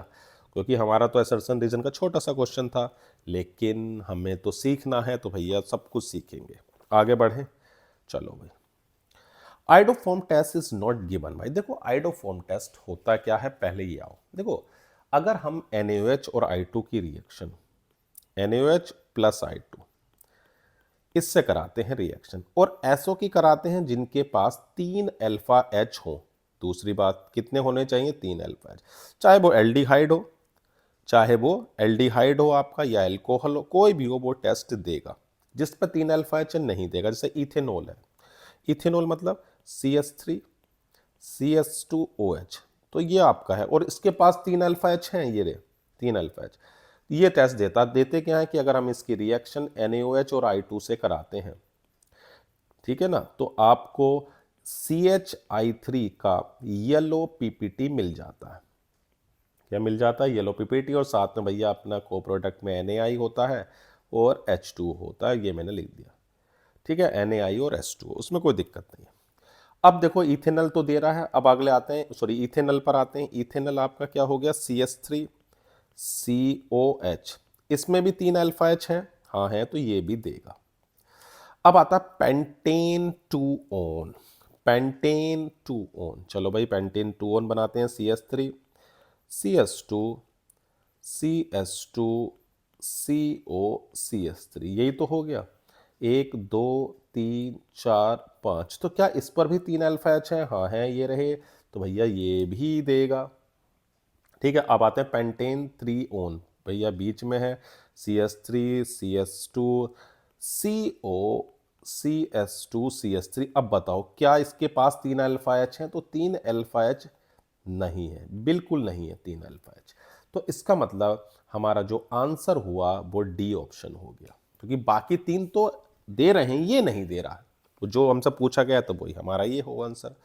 क्योंकि हमारा तो असर्शन रीजन का छोटा सा क्वेश्चन था, लेकिन हमें तो सीखना है, तो भैया सब कुछ सीखेंगे। आगे बढ़े, चलो भाई। Iodoform test is not given. भाई देखो आइडोफॉर्म टेस्ट होता क्या है, पहले ही आओ देखो। अगर हम NaOH और I2 की रिएक्शन, NaOH प्लस I2, इससे कराते हैं रिएक्शन, और ऐसो की कराते हैं जिनके पास 3 अल्फा H हो। दूसरी बात, कितने होने चाहिए, 3 अल्फा H। चाहे वो एल्डिहाइड हो, चाहे वो एल्डिहाइड हो आपका, या एल्कोहल हो, कोई भी हो वो टेस्ट देगा। जिस पर 3 अल्फा H नहीं देगा, जैसे इथेनॉल है, इथेनॉल मतलब CH3 CH2OH, तो ये आपका है, और इसके पास 3 अल्फा H हैं, ये रे 3 अल्फा H। ये टेस्ट देते क्या है कि अगर हम इसकी रिएक्शन NaOH और I2 से कराते हैं, ठीक है ना, तो आपको CH3 का येलो PPT मिल जाता है। क्या मिल जाता है? येलो PPT, और साथ में भैया अपना को प्रोडक्ट में Na होता है और H2 होता है, ये मैंने लिख दिया, ठीक है, Na और H2, उसमें कोई दिक्कत नहीं है। अब देखो इथेनॉल तो दे रहा है, अब अगले आते हैं, सॉरी इथेनॉल पर आते हैं। इथेनॉल आपका क्या हो गया, CH3COH, इसमें भी 3 अल्फा H है, हाँ है, तो ये भी देगा। अब आता है pentane two own, pentane two own, चलो भाई पेंटेन टू ओन बनाते हैं। CH3 CS2 CS2 CO CH3, यही तो हो गया, 1 2 3 4 5, तो क्या इस पर भी 3 अल्फा H है, हाँ है, ये रहे, तो भैया ये भी देगा। ठीक है, अब आते हैं पेंटेन 3 ओन, भैया बीच में है, CS3 CS2 CO CS2 CS3, अब बताओ क्या इसके पास 3 अल्फा H है, तो 3 अल्फा H नहीं है, बिल्कुल नहीं है 3 अल्फा H, तो इसका मतलब हमारा जो आंसर हुआ वो डी ऑप्शन हो गया, क्योंकि बाकी 3 तो दे रहे हैं, ये नहीं दे रहा है, तो जो हमसे पूछा गया तो वही हमारा ये होगा आंसर।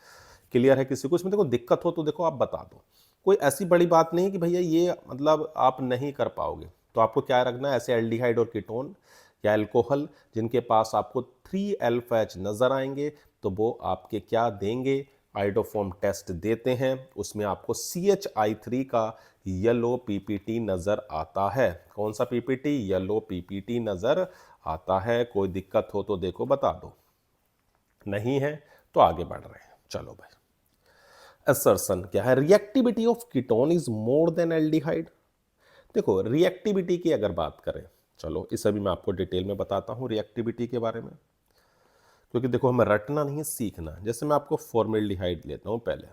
क्लियर है किसी को? इसमें देखो दिक्कत हो तो देखो आप बता दो, कोई ऐसी बड़ी बात नहीं कि भैया ये मतलब आप नहीं कर पाओगे, तो आपको क्या रखना है, ऐसे एल्डिहाइड और कीटोन या अल्कोहल जिनके पास आपको 3 अल्फा H नजर आएंगे, तो वो आपके क्या देंगे, आइडोफॉर्म टेस्ट देते हैं, उसमें आपको CHI3 का येलो PPT नजर आता है। कौन सा PPT? येलो PPT नजर आता है। कोई दिक्कत हो तो देखो बता दो, नहीं है तो आगे बढ़ रहे हैं। चलो भाई, असर्शन क्या है, reactivity of ketone is more than aldehyde. देखो रिएक्टिविटी की अगर बात करें, चलो इस अभी मैं आपको डिटेल में बताता हूं रिएक्टिविटी के बारे में, क्योंकि देखो हमें रटना नहीं है, सीखना। जैसे मैं आपको फॉर्मेल्डिहाइड लेता हूं पहले,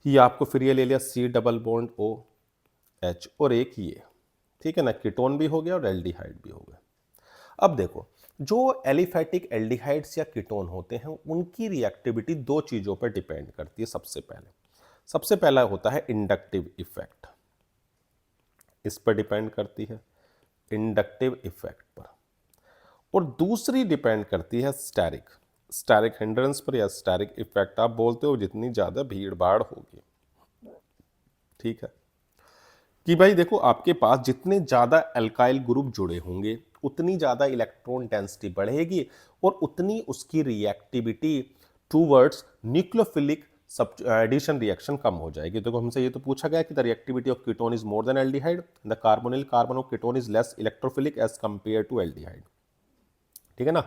ये आपको फिर ये ले लिया C डबल बॉन्ड OH और एक ये, ठीक है ना, कीटोन भी हो गया और एल्डिहाइड भी हो गया। अब देखो जो एलिफैटिक एल्डिहाइड्स या कीटोन होते हैं उनकी रिएक्टिविटी दो चीजों पर डिपेंड करती है। सबसे पहला होता है इंडक्टिव इफेक्ट, इस पर डिपेंड करती है, इंडक्टिव इफेक्ट पर, और दूसरी डिपेंड करती है स्टैरिक हिंड्रेंस पर या स्टैरिक इफेक्ट आप बोलते हो, जितनी ज्यादा भीड़ भाड़ होगी। ठीक है कि भाई देखो आपके पास जितने ज्यादा एल्काइल ग्रुप जुड़े होंगे उतनी ज्यादा इलेक्ट्रॉन डेंसिटी बढ़ेगी और उतनी उसकी reactivity towards nucleophilic addition reaction कम हो जाएगी। देखो हमसे ये तो पूछा गया कि the reactivity of ketone is more than aldehyde, the carbonyl carbon of ketone is less electrophilic as compare to aldehyde. ठीक है ना,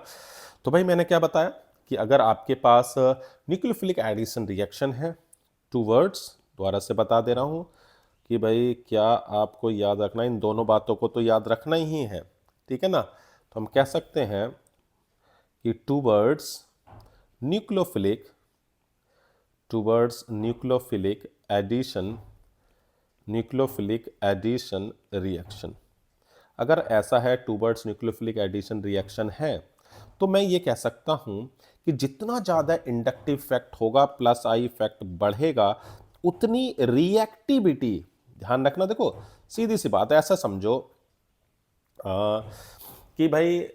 तो भाई मैंने क्या बताया कि अगर आपके पास न्यूक्लियोफिलिक एडिशन रिएक्शन है टूवर्ड्स, दोबारा से बता दे रहा हूं कि भाई क्या आपको याद रखना, इन दोनों बातों को तो याद रखना ही है। ठीक है ना, तो हम कह सकते हैं कि टूवर्ड्स न्यूक्लियोफिलिक एडिशन रिएक्शन, अगर ऐसा है टूवर्ड्स न्यूक्लियोफिलिक एडिशन रिएक्शन है, तो मैं ये कह सकता हूं कि जितना ज्यादा इंडक्टिव इफेक्ट होगा प्लस आई इफेक्ट बढ़ेगा, उतनी रिएक्टिविटी, ध्यान रखना। देखो सीधी सी बात है, ऐसा समझो कि भाई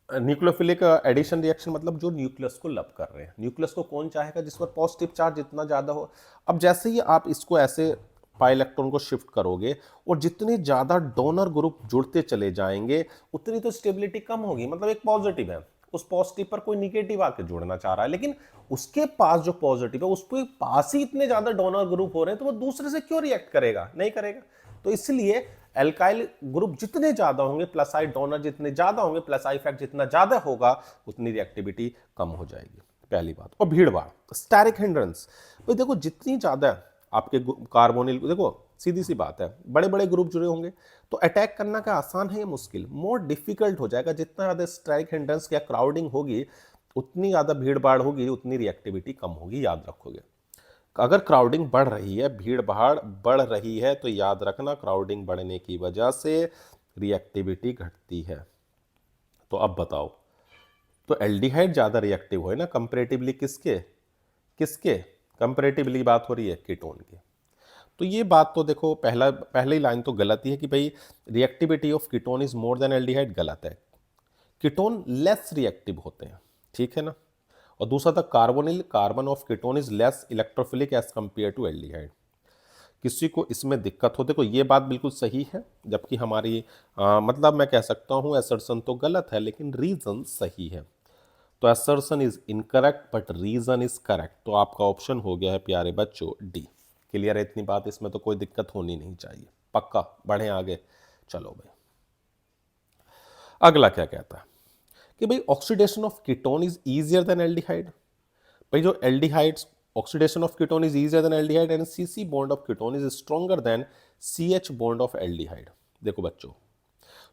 न्यूक्लियोफिलिक एडिशन रिएक्शन मतलब जो न्यूक्लियस को लब कर रहे हैं, न्यूक्लियस को कौन चाहेगा जिस पर पॉजिटिव चार्ज जितना ज्यादा हो। अब जैसे ही आप इसको ऐसे पाई इलेक्ट्रॉन को शिफ्ट करोगे और जितने ज्यादा डोनर ग्रुप जुड़ते चले जाएंगे उतनी तो स्टेबिलिटी कम होगी। मतलब एक पॉजिटिव है, उस पॉजिटिव पर कोई निगेटिव आके जुड़ना चाह रहा है, लेकिन उसके पास जो पॉजिटिव है उसके पास ही इतने ज्यादा डोनर ग्रुप हो रहे हैं, तो वो दूसरे से क्यों रिएक्ट करेगा, नहीं करेगा। तो इसलिए एल्काइल ग्रुप जितने ज्यादा होंगे, प्लस आई डोनर जितने ज्यादा होंगे, प्लस आई इफेक्ट जितना ज्यादा होगा, उतनी रिएक्टिविटी कम हो जाएगी, पहली बात। और भीड़ भाड़, स्टैरिक हिंड्रेंस, भाई देखो जितनी ज्यादा आपके कार्बोनिल, देखो सीधी सी बात है, बड़े बड़े ग्रुप जुड़े होंगे तो अटैक करना क्या आसान है या मुश्किल, मोर डिफिकल्ट हो जाएगा। जितना ज्यादा स्टैरिक हिंड्रेंस या क्राउडिंग होगी, उतनी ज्यादा भीड़ भाड़ होगी, उतनी रिएक्टिविटी कम होगी, याद रखोगे। अगर क्राउडिंग बढ़ रही है, भीड़ भाड़ बढ़ रही है, तो याद रखना क्राउडिंग बढ़ने की वजह से रिएक्टिविटी घटती है। तो अब बताओ, तो एल्डिहाइड ज्यादा रिएक्टिव है ना कंपैरेटिवली किसके किसके कंपैरेटिवली बात हो रही है कीटोन की। तो ये बात तो देखो पहली लाइन तो गलत ही है कि भाई reactivity of ketone is more than aldehyde, गलत है। कीटोन लेस रिएक्टिव होते हैं, ठीक है ना। और दूसरा था carbonyl carbon of ketone is less electrophilic as compare to aldehyde. किसी को इसमें दिक्कत हो, देखो ये बात बिल्कुल सही है, जबकि हमारी मतलब मैं कह सकता हूं असर्शन तो गलत है लेकिन रीजन सही है। तो assertion is incorrect but reason is correct. तो आपका ऑप्शन हो गया है प्यारे बच्चों डी। क्लियर है इतनी बात, इसमें तो कोई दिक्कत होनी नहीं चाहिए। पक्का, बढ़े आगे। चलो भाई, अगला क्या कहता है कि भाई oxidation of ketone is easier than aldehyde. भाई जो aldehydes, oxidation of ketone is easier than aldehyde and CC bond of ketone is stronger than CH bond of aldehyde. देखो बच्चों,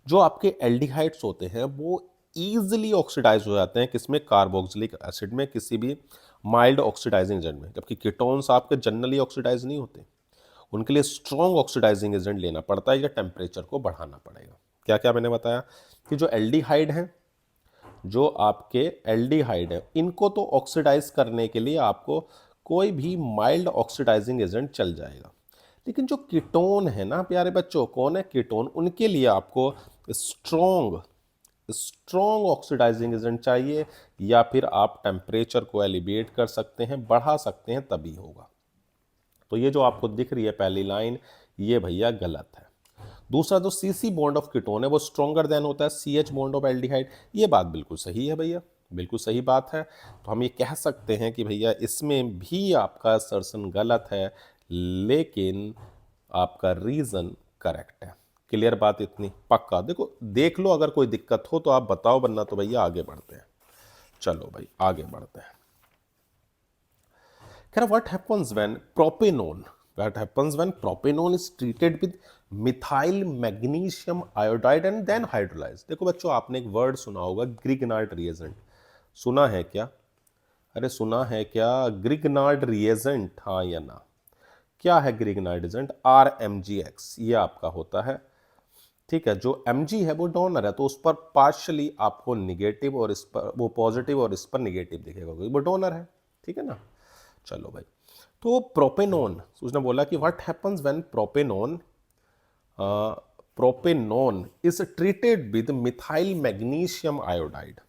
जो आपके एल्डिहाइड्स होते हैं वो ईजिली ऑक्सीडाइज हो जाते हैं किसमें, कार्बोक्सिलिक एसिड में, किसी भी माइल्ड ऑक्सीडाइजिंग एजेंट में, जबकि कीटोन्स आपके जनरली ऑक्सीडाइज नहीं होते। उनके लिए स्ट्रॉन्ग ऑक्सीडाइजिंग एजेंट लेना पड़ता है या टेम्परेचर को बढ़ाना पड़ेगा। क्या क्या मैंने बताया कि जो एल्डिहाइड हैं, जो आपके एल्डिहाइड है, इनको तो ऑक्सीडाइज करने के लिए आपको कोई भी माइल्ड ऑक्सीडाइजिंग एजेंट चल जाएगा, लेकिन जो कीटोन है ना प्यारे बच्चों, कौन है कीटोन, उनके लिए आपको स्ट्रॉन्ग स्ट्रॉन्ग ऑक्सीडाइजिंग एजेंट चाहिए, या फिर आप टेम्परेचर को एलिवेट कर सकते हैं, बढ़ा सकते हैं, तभी होगा। तो ये जो आपको दिख रही है पहली लाइन, ये भैया गलत है। दूसरा जो सीसी बॉन्ड ऑफ कीटोन है वो स्ट्रॉन्गर देन होता है सीएच बॉन्ड ऑफ एल्डिहाइड। ये बात बिल्कुल सही है भैया, बिल्कुल सही बात है। तो हम ये कह सकते हैं कि भैया इसमें भी आपका असर्शन गलत है, लेकिन आपका रीजन करेक्ट है। क्लियर बात इतनी, पक्का। देखो देख लो, अगर कोई दिक्कत हो तो आप बताओ, वरना तो भैया आगे बढ़ते हैं। चलो भाई आगे बढ़ते हैं। What happens when propanone? What happens when propanone is treated with methyl magnesium iodide and then hydrolyzed? देखो बच्चों, आपने एक वर्ड सुना होगा ग्रिगनार्ड रिएजेंट। सुना है क्या? अरे सुना है क्या? ग्रिगनार्ड रिएजेंट, हाँ या ना? क्या है ग्रिगनार्ड रिएजेंट? RMgX ये आपका होता है। ठीक है, जो Mg है वो डोनर है, तो उस पर पार्शली आपको निगेटिव और इस पर वो पॉजिटिव और इस पर निगेटिव दिखेगा, क्योंकि वो डोनर है। ठीक है ना? चलो भाई, तो प्रोपेनोन, उसने बोला कि what happens when propanone is treated with methyl magnesium iodide.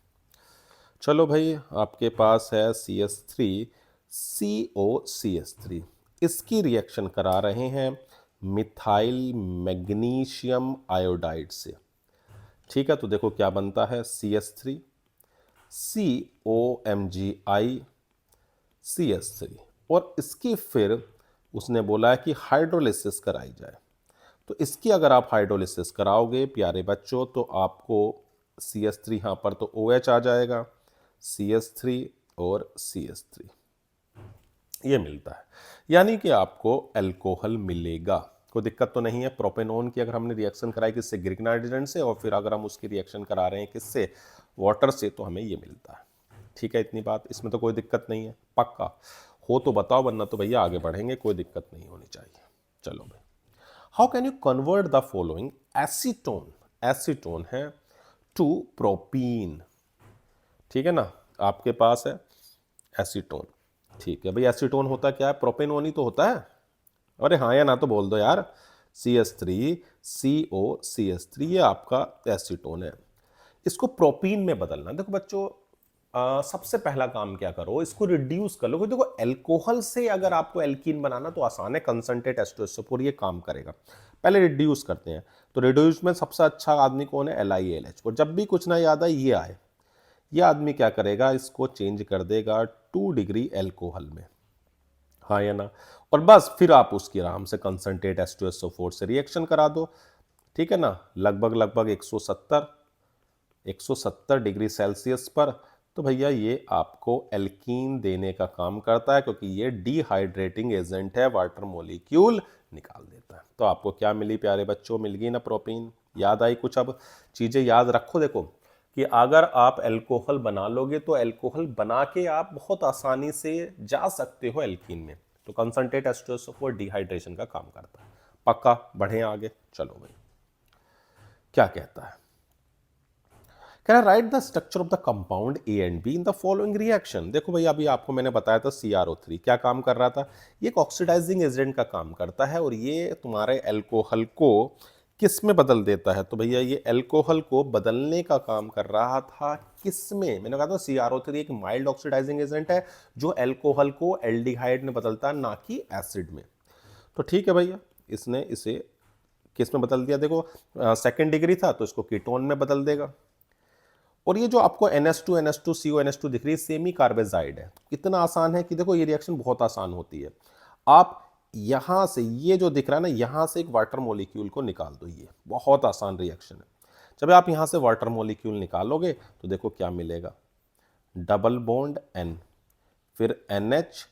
चलो भाई, आपके पास है CH3COCH3, इसकी रिएक्शन करा रहे हैं मिथाइल मैग्नीशियम आयोडाइड से। ठीक है, तो देखो क्या बनता है, CH3 COMgI CH3, और इसकी फिर उसने बोला है कि हाइड्रोलिसिस कराई जाए। तो इसकी अगर आप हाइड्रोलिसिस कराओगे प्यारे बच्चों, तो आपको CH3 यहाँ पर तो OH आ जाएगा, CH3 और CH3 ये मिलता है, यानी कि आपको अल्कोहल मिलेगा। कोई दिक्कत तो नहीं है। प्रोपेनोन की अगर हमने रिएक्शन कराई किससे, ग्रिगनार्ड एजेंट से, और फिर अगर हम उसकी रिएक्शन करा रहे हैं किससे, वाटर से, तो हमें ये मिलता है। ठीक है इतनी बात, इसमें तो कोई दिक्कत नहीं है। पक्का हो तो बताओ, वरना तो भैया आगे बढ़ेंगे, कोई दिक्कत नहीं होनी चाहिए। चलो भाई, how can you convert the following acetone, acetone है, टू प्रोपीन। ठीक है ना, आपके पास है एसीटोन। ठीक है भाई, एसीटोन होता क्या है, प्रोपेनोन ही तो होता है। अरे हाँ या ना तो बोल दो यार। CH3COCH3 ये आपका एसीटोन है। इसको प्रोपीन में बदलना। देखो बच्चों, सबसे पहला काम क्या करो, इसको रिड्यूस कर लो। क्योंकि देखो अल्कोहल से अगर आपको एल्कीन बनाना तो आसान है, कंसंट्रेट H2SO4 ये काम करेगा। पहले रिड्यूस करते हैं, तो रिड्यूस में सबसे अच्छा आदमी कौन है, LiAlH। और जब भी कुछ ना याद आए ये आए, ये आदमी क्या करेगा, इसको चेंज कर देगा 2 डिग्री एल्कोहल में, हाँ या ना? और बस फिर आप उसकी आराम से कंसंट्रेट H2SO4 से रिएक्शन करा दो। ठीक है ना, लगभग 170 डिग्री सेल्सियस पर। तो भैया ये आपको एल्कीन देने का काम करता है, क्योंकि ये डिहाइड्रेटिंग एजेंट है, वाटर मॉलिक्यूल निकाल देता है। तो आपको क्या मिली प्यारे बच्चों, मिल गई ना प्रोपीन। याद आई कुछ? अब चीजें याद रखो। देखो कि अगर आप अल्कोहल बना लोगे तो अल्कोहल बना के आप बहुत आसानी से जा सकते हो एल्कीन में। तो कंसंट्रेट H2SO4 डिहाइड्रेशन का काम करता है। पक्का, बढ़े आगे। चलो भाई, क्या कहता है, Can I write the structure of the compound A and B in the following reaction? देखो भाई, अभी आपको मैंने बताया था CrO3 क्या काम कर रहा था, ये एक ऑक्सीडाइजिंग एजेंट का काम करता है, और ये तुम्हारे अल्कोहल को किस में बदल देता है। तो भैया ये अल्कोहल को बदलने का काम कर रहा था किस में, मैंने कहा था CrO3 एक माइल्ड ऑक्सीडाइजिंग एजेंट है जो अल्कोहल को एल्डिहाइड में बदलता है, ना कि एसिड में। तो ठीक है भैया, इसने इसे किस में बदल दिया, देखो सेकेंड डिग्री था तो इसको कीटोन में बदल देगा। और ये जो आपको NH2 NH2 CONH2 दिख रही है सेमी कार्बेजाइड है। कितना आसान है कि देखो ये रिएक्शन बहुत आसान होती है। आप यहां से ये जो दिख रहा है ना, यहां से एक वाटर मॉलिक्यूल को निकाल दो, ये बहुत आसान रिएक्शन है। जब आप यहां से वाटर मॉलिक्यूल निकालोगे तो देखो क्या मिलेगा, डबल बॉन्ड N, फिर NH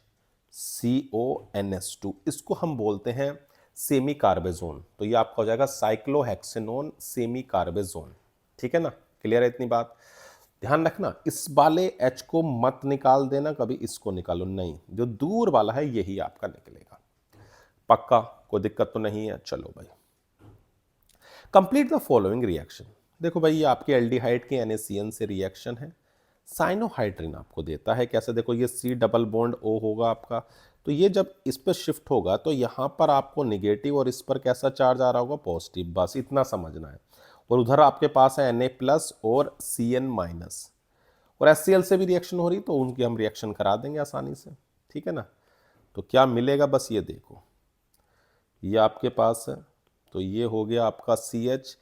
CONH2, इसको हम बोलते हैं सेमी कार्बेजोन। तो ये आपका हो जाएगा साइक्लोहेक्सेनोन सेमी कार्बेजोन। ठीक है ना, क्लियर है इतनी बात। ध्यान रखना इस वाले H को मत निकाल देना, कभी इसको निकालो नहीं, जो दूर वाला है यही आपका निकलेगा। पक्का, कोई दिक्कत तो नहीं है। चलो भाई, कंप्लीट द फॉलोइंग रिएक्शन। देखो भाई ये आपके एल्डिहाइड के NaCN से रिएक्शन है, साइनोहाइड्रिन आपको देता है कैसे, देखो ये C डबल बॉन्ड O होगा आपका, तो ये जब इस पर शिफ्ट होगा तो यहाँ पर आपको निगेटिव और इस पर कैसा चार्ज आ रहा होगा, पॉजिटिव, बस इतना समझना है। और उधर आपके पास है Na प्लस और Cn माइनस, और HCl से भी रिएक्शन हो रही तो उनकी हम रिएक्शन करा देंगे आसानी से। ठीक है ना, तो क्या मिलेगा बस ये देखो, ये आपके पास है तो ये हो गया आपका CH,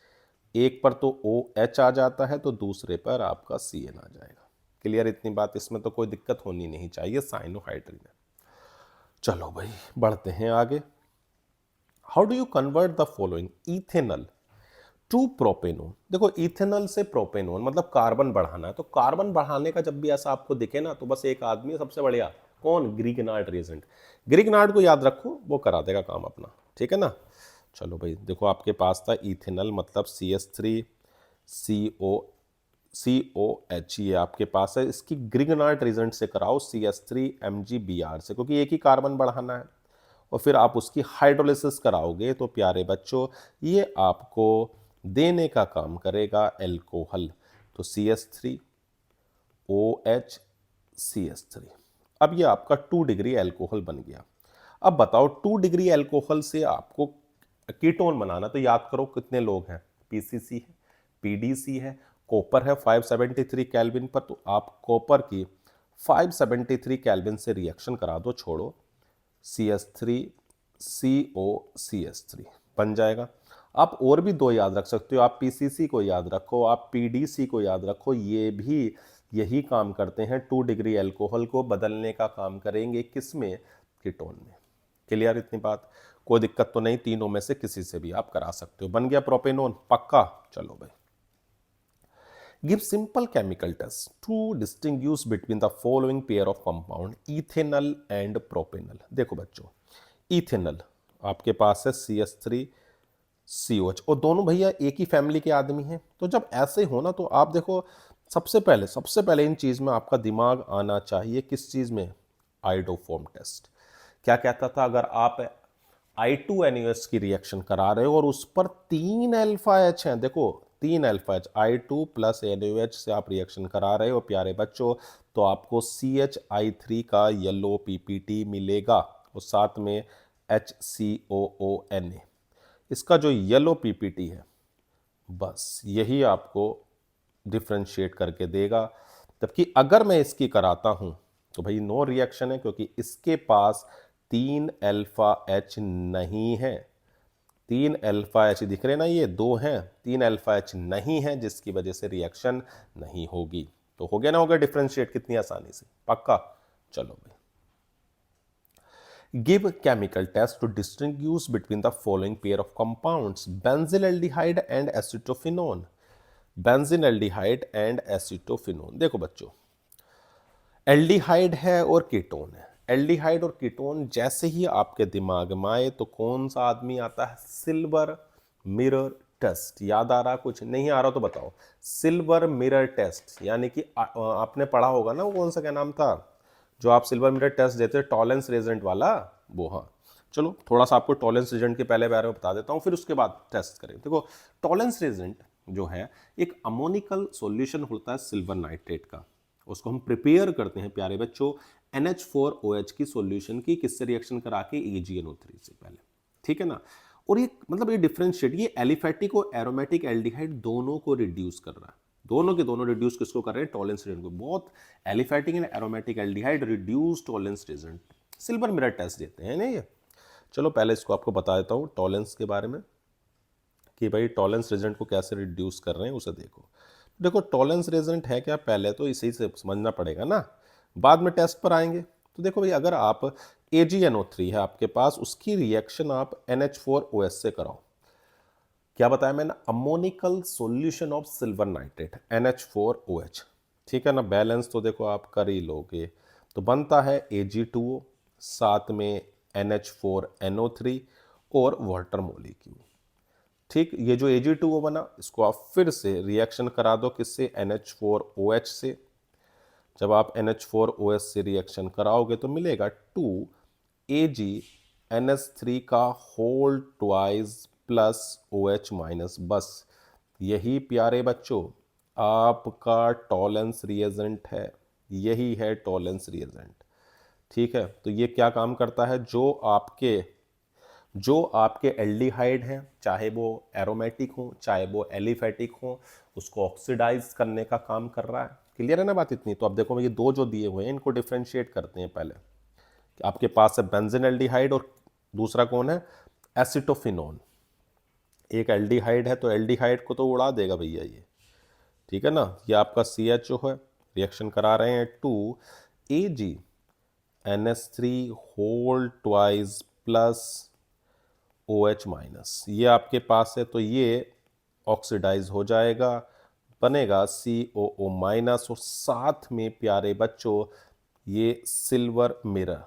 एक पर तो OH आ जाता है तो दूसरे पर आपका Cn आ जाएगा। क्लियर इतनी बात, इसमें तो कोई दिक्कत होनी नहीं चाहिए, साइनोहाइड्रिन है। चलो भाई बढ़ते हैं आगे। How do you convert the following ethanol to propanone. देखो इथेनॉल से प्रोपेनोन मतलब कार्बन बढ़ाना है, तो कार्बन बढ़ाने का जब भी ऐसा आपको दिखे ना तो बस एक आदमी है सबसे बढ़िया, कौन, ग्रिगनार्ड रिएजेंट। ग्रिगनार्ड को याद रखो, वो करा देगा काम अपना। ठीक है ना, चलो भाई देखो आपके पास था इथेनॉल मतलब CH3 COH, ये आपके पास है, इसकी ग्रिगनार्ड रिएजेंट से कराओ CH3 MgBr से, क्योंकि एक ही कार्बन बढ़ाना है। और फिर आप उसकी हाइड्रोलिसिस कराओगे तो प्यारे बच्चों ये आपको देने का काम करेगा एल्कोहल, तो CH3 OH CH3। अब ये आपका 2 डिग्री एल्कोहल बन गया। अब बताओ 2 डिग्री एल्कोहल से आपको कीटोन बनाना, तो याद करो कितने लोग हैं, PCC है, PDC है, कॉपर है 573 केल्विन पर, तो आप कॉपर की 573 केल्विन से रिएक्शन करा दो, छोड़ो CH3 COCH3 बन जाएगा। आप और भी दो याद रख सकते हो, आप PCC को याद रखो, आप PDC को याद रखो, ये भी यही काम करते हैं, 2 डिग्री एल्कोहल को बदलने का काम करेंगे किसमें, कीटोन में। क्लियर इतनी बात, कोई दिक्कत तो नहीं, तीनों में से किसी से भी आप करा सकते हो। बन गया प्रोपेनोन, पक्का। चलो भाई, give simple chemical test to distinguish between the following pair of compound ethanol and propanol। देखो बच्चों, इथेनॉल आपके पास है CH3COH, और दोनों भैया एक ही फैमिली के आदमी हैं। तो जब ऐसे हो ना तो आप देखो सबसे पहले इन चीज में आपका दिमाग आना चाहिए, किस चीज में, आइडोफॉर्म टेस्ट। क्या कहता था, अगर आप I2NaOH की रिएक्शन करा रहे हो और उस पर 3 अल्फा H हैं, देखो 3 alpha H, I2 plus NaOH से आप रिएक्शन करा रहे हो प्यारे बच्चों, तो आपको CHI3 का येलो PPT मिलेगा और साथ में HCOONA, इसका जो येलो PPT है बस यही आपको डिफ्रेंशिएट करके देगा। जबकि अगर मैं इसकी कराता हूं तो भाई नो रिएक्शन है, क्योंकि इसके पास 3 अल्फा H नहीं है। 3 अल्फा H दिख रहे ना, ये 2 हैं, 3 अल्फा H नहीं है, जिसकी वजह से रिएक्शन नहीं होगी। तो हो गया ना, हो गया डिफ्रेंशिएट कितनी आसानी से, पक्का। चलो भाई, give chemical test to distinguish between the following pair of compounds benzylaldehyde and acetophenone। Benzaldehyde and acetophenone. देखो बच्चों, एल्डिहाइड है और कीटोन है। एल्डिहाइड और कीटोन जैसे ही आपके दिमाग में आए तो कौन सा आदमी आता है, सिल्वर मिरर टेस्ट। याद आ रहा, कुछ नहीं आ रहा तो बताओ। सिल्वर मिरर टेस्ट यानी कि आपने पढ़ा होगा ना, वो कौन सा क्या नाम था जो आप सिल्वर मिरर टेस्ट देते, टॉलेंस रेजेंट वाला, वो। हाँ चलो, थोड़ा सा आपको टॉलेंस रेजेंट के पहले बारे में बता देता हूँ, फिर उसके बाद टेस्ट करें। देखो टॉलेंस रेजेंट जो है एक अमोनिकल सॉल्यूशन होता है सिल्वर नाइट्रेट का, उसको हम प्रिपेयर करते हैं प्यारे बच्चों NH4OH की सॉल्यूशन की, किससे रिएक्शन करा के, AgNO3 से पहले। ठीक है ना, और ये मतलब ये डिफरेंशिएट, ये एलिफेटिक और एरोमेटिक एल्डिहाइड दोनों को रिड्यूस कर रहा है, दोनों के दोनों रिड्यूस किसको कर रहे हैं, टॉलेंस रेजेंट को। बहुत aliphatic and aromatic aldehyde reduce Tollens reagent, silver mirror test देते हैं ना ये। चलो पहले इसको आपको बता देता हूँ टॉलेंस के बारे में कि भाई टॉलेंस रेजेंट को कैसे रिड्यूस कर रहे हैं उसे देखो। देखो टॉलरेंस रिएजेंट है क्या, पहले तो इसी से समझना पड़ेगा ना, बाद में टेस्ट पर आएंगे। तो देखो भाई, अगर आप AgNO3 है आपके पास, उसकी रिएक्शन आप NH4OH से कराओ। क्या बताया मैंने, ammoniacal solution of silver nitrate NH4OH, ठीक है ना। बैलेंस तो देखो आप कर ही लोगे, तो बनता है Ag2O, साथ में NH4NO3 और वाटर मॉलिक्यूल। ठीक, ये जो Ag2O बना, इसको आप फिर से रिएक्शन करा दो किससे, NH4OH से। जब आप NH4OH से रिएक्शन कराओगे तो मिलेगा 2AgNH3 का whole twice plus OH minus. बस यही प्यारे बच्चों आपका टॉलरेंस रिएजेंट है, यही है टॉलरेंस रिएजेंट। ठीक है, तो ये क्या काम करता है, जो आपके एल्डिहाइड हैं, चाहे वो एरोमेटिक हो चाहे वो एलिफेटिक हो, उसको ऑक्सीडाइज करने का काम कर रहा है। क्लियर है ना बात इतनी। तो अब देखो ये दो जो दिए हुए हैं इनको डिफ्रेंशिएट करते हैं। पहले आपके पास है बेंजीन एल्डिहाइड और दूसरा कौन है, एसिटोफिनोन। एक एल्डिहाइड है तो एल्डिहाइड को तो उड़ा देगा भैया ये, ठीक है ना। ये आपका CHO है, रिएक्शन करा रहे हैं 2AgNH3 whole twice plus OH minus. ये आपके पास है तो ये ऑक्सीडाइज हो जाएगा, बनेगा COO माइनस, और साथ में प्यारे बच्चों ये सिल्वर मिरर।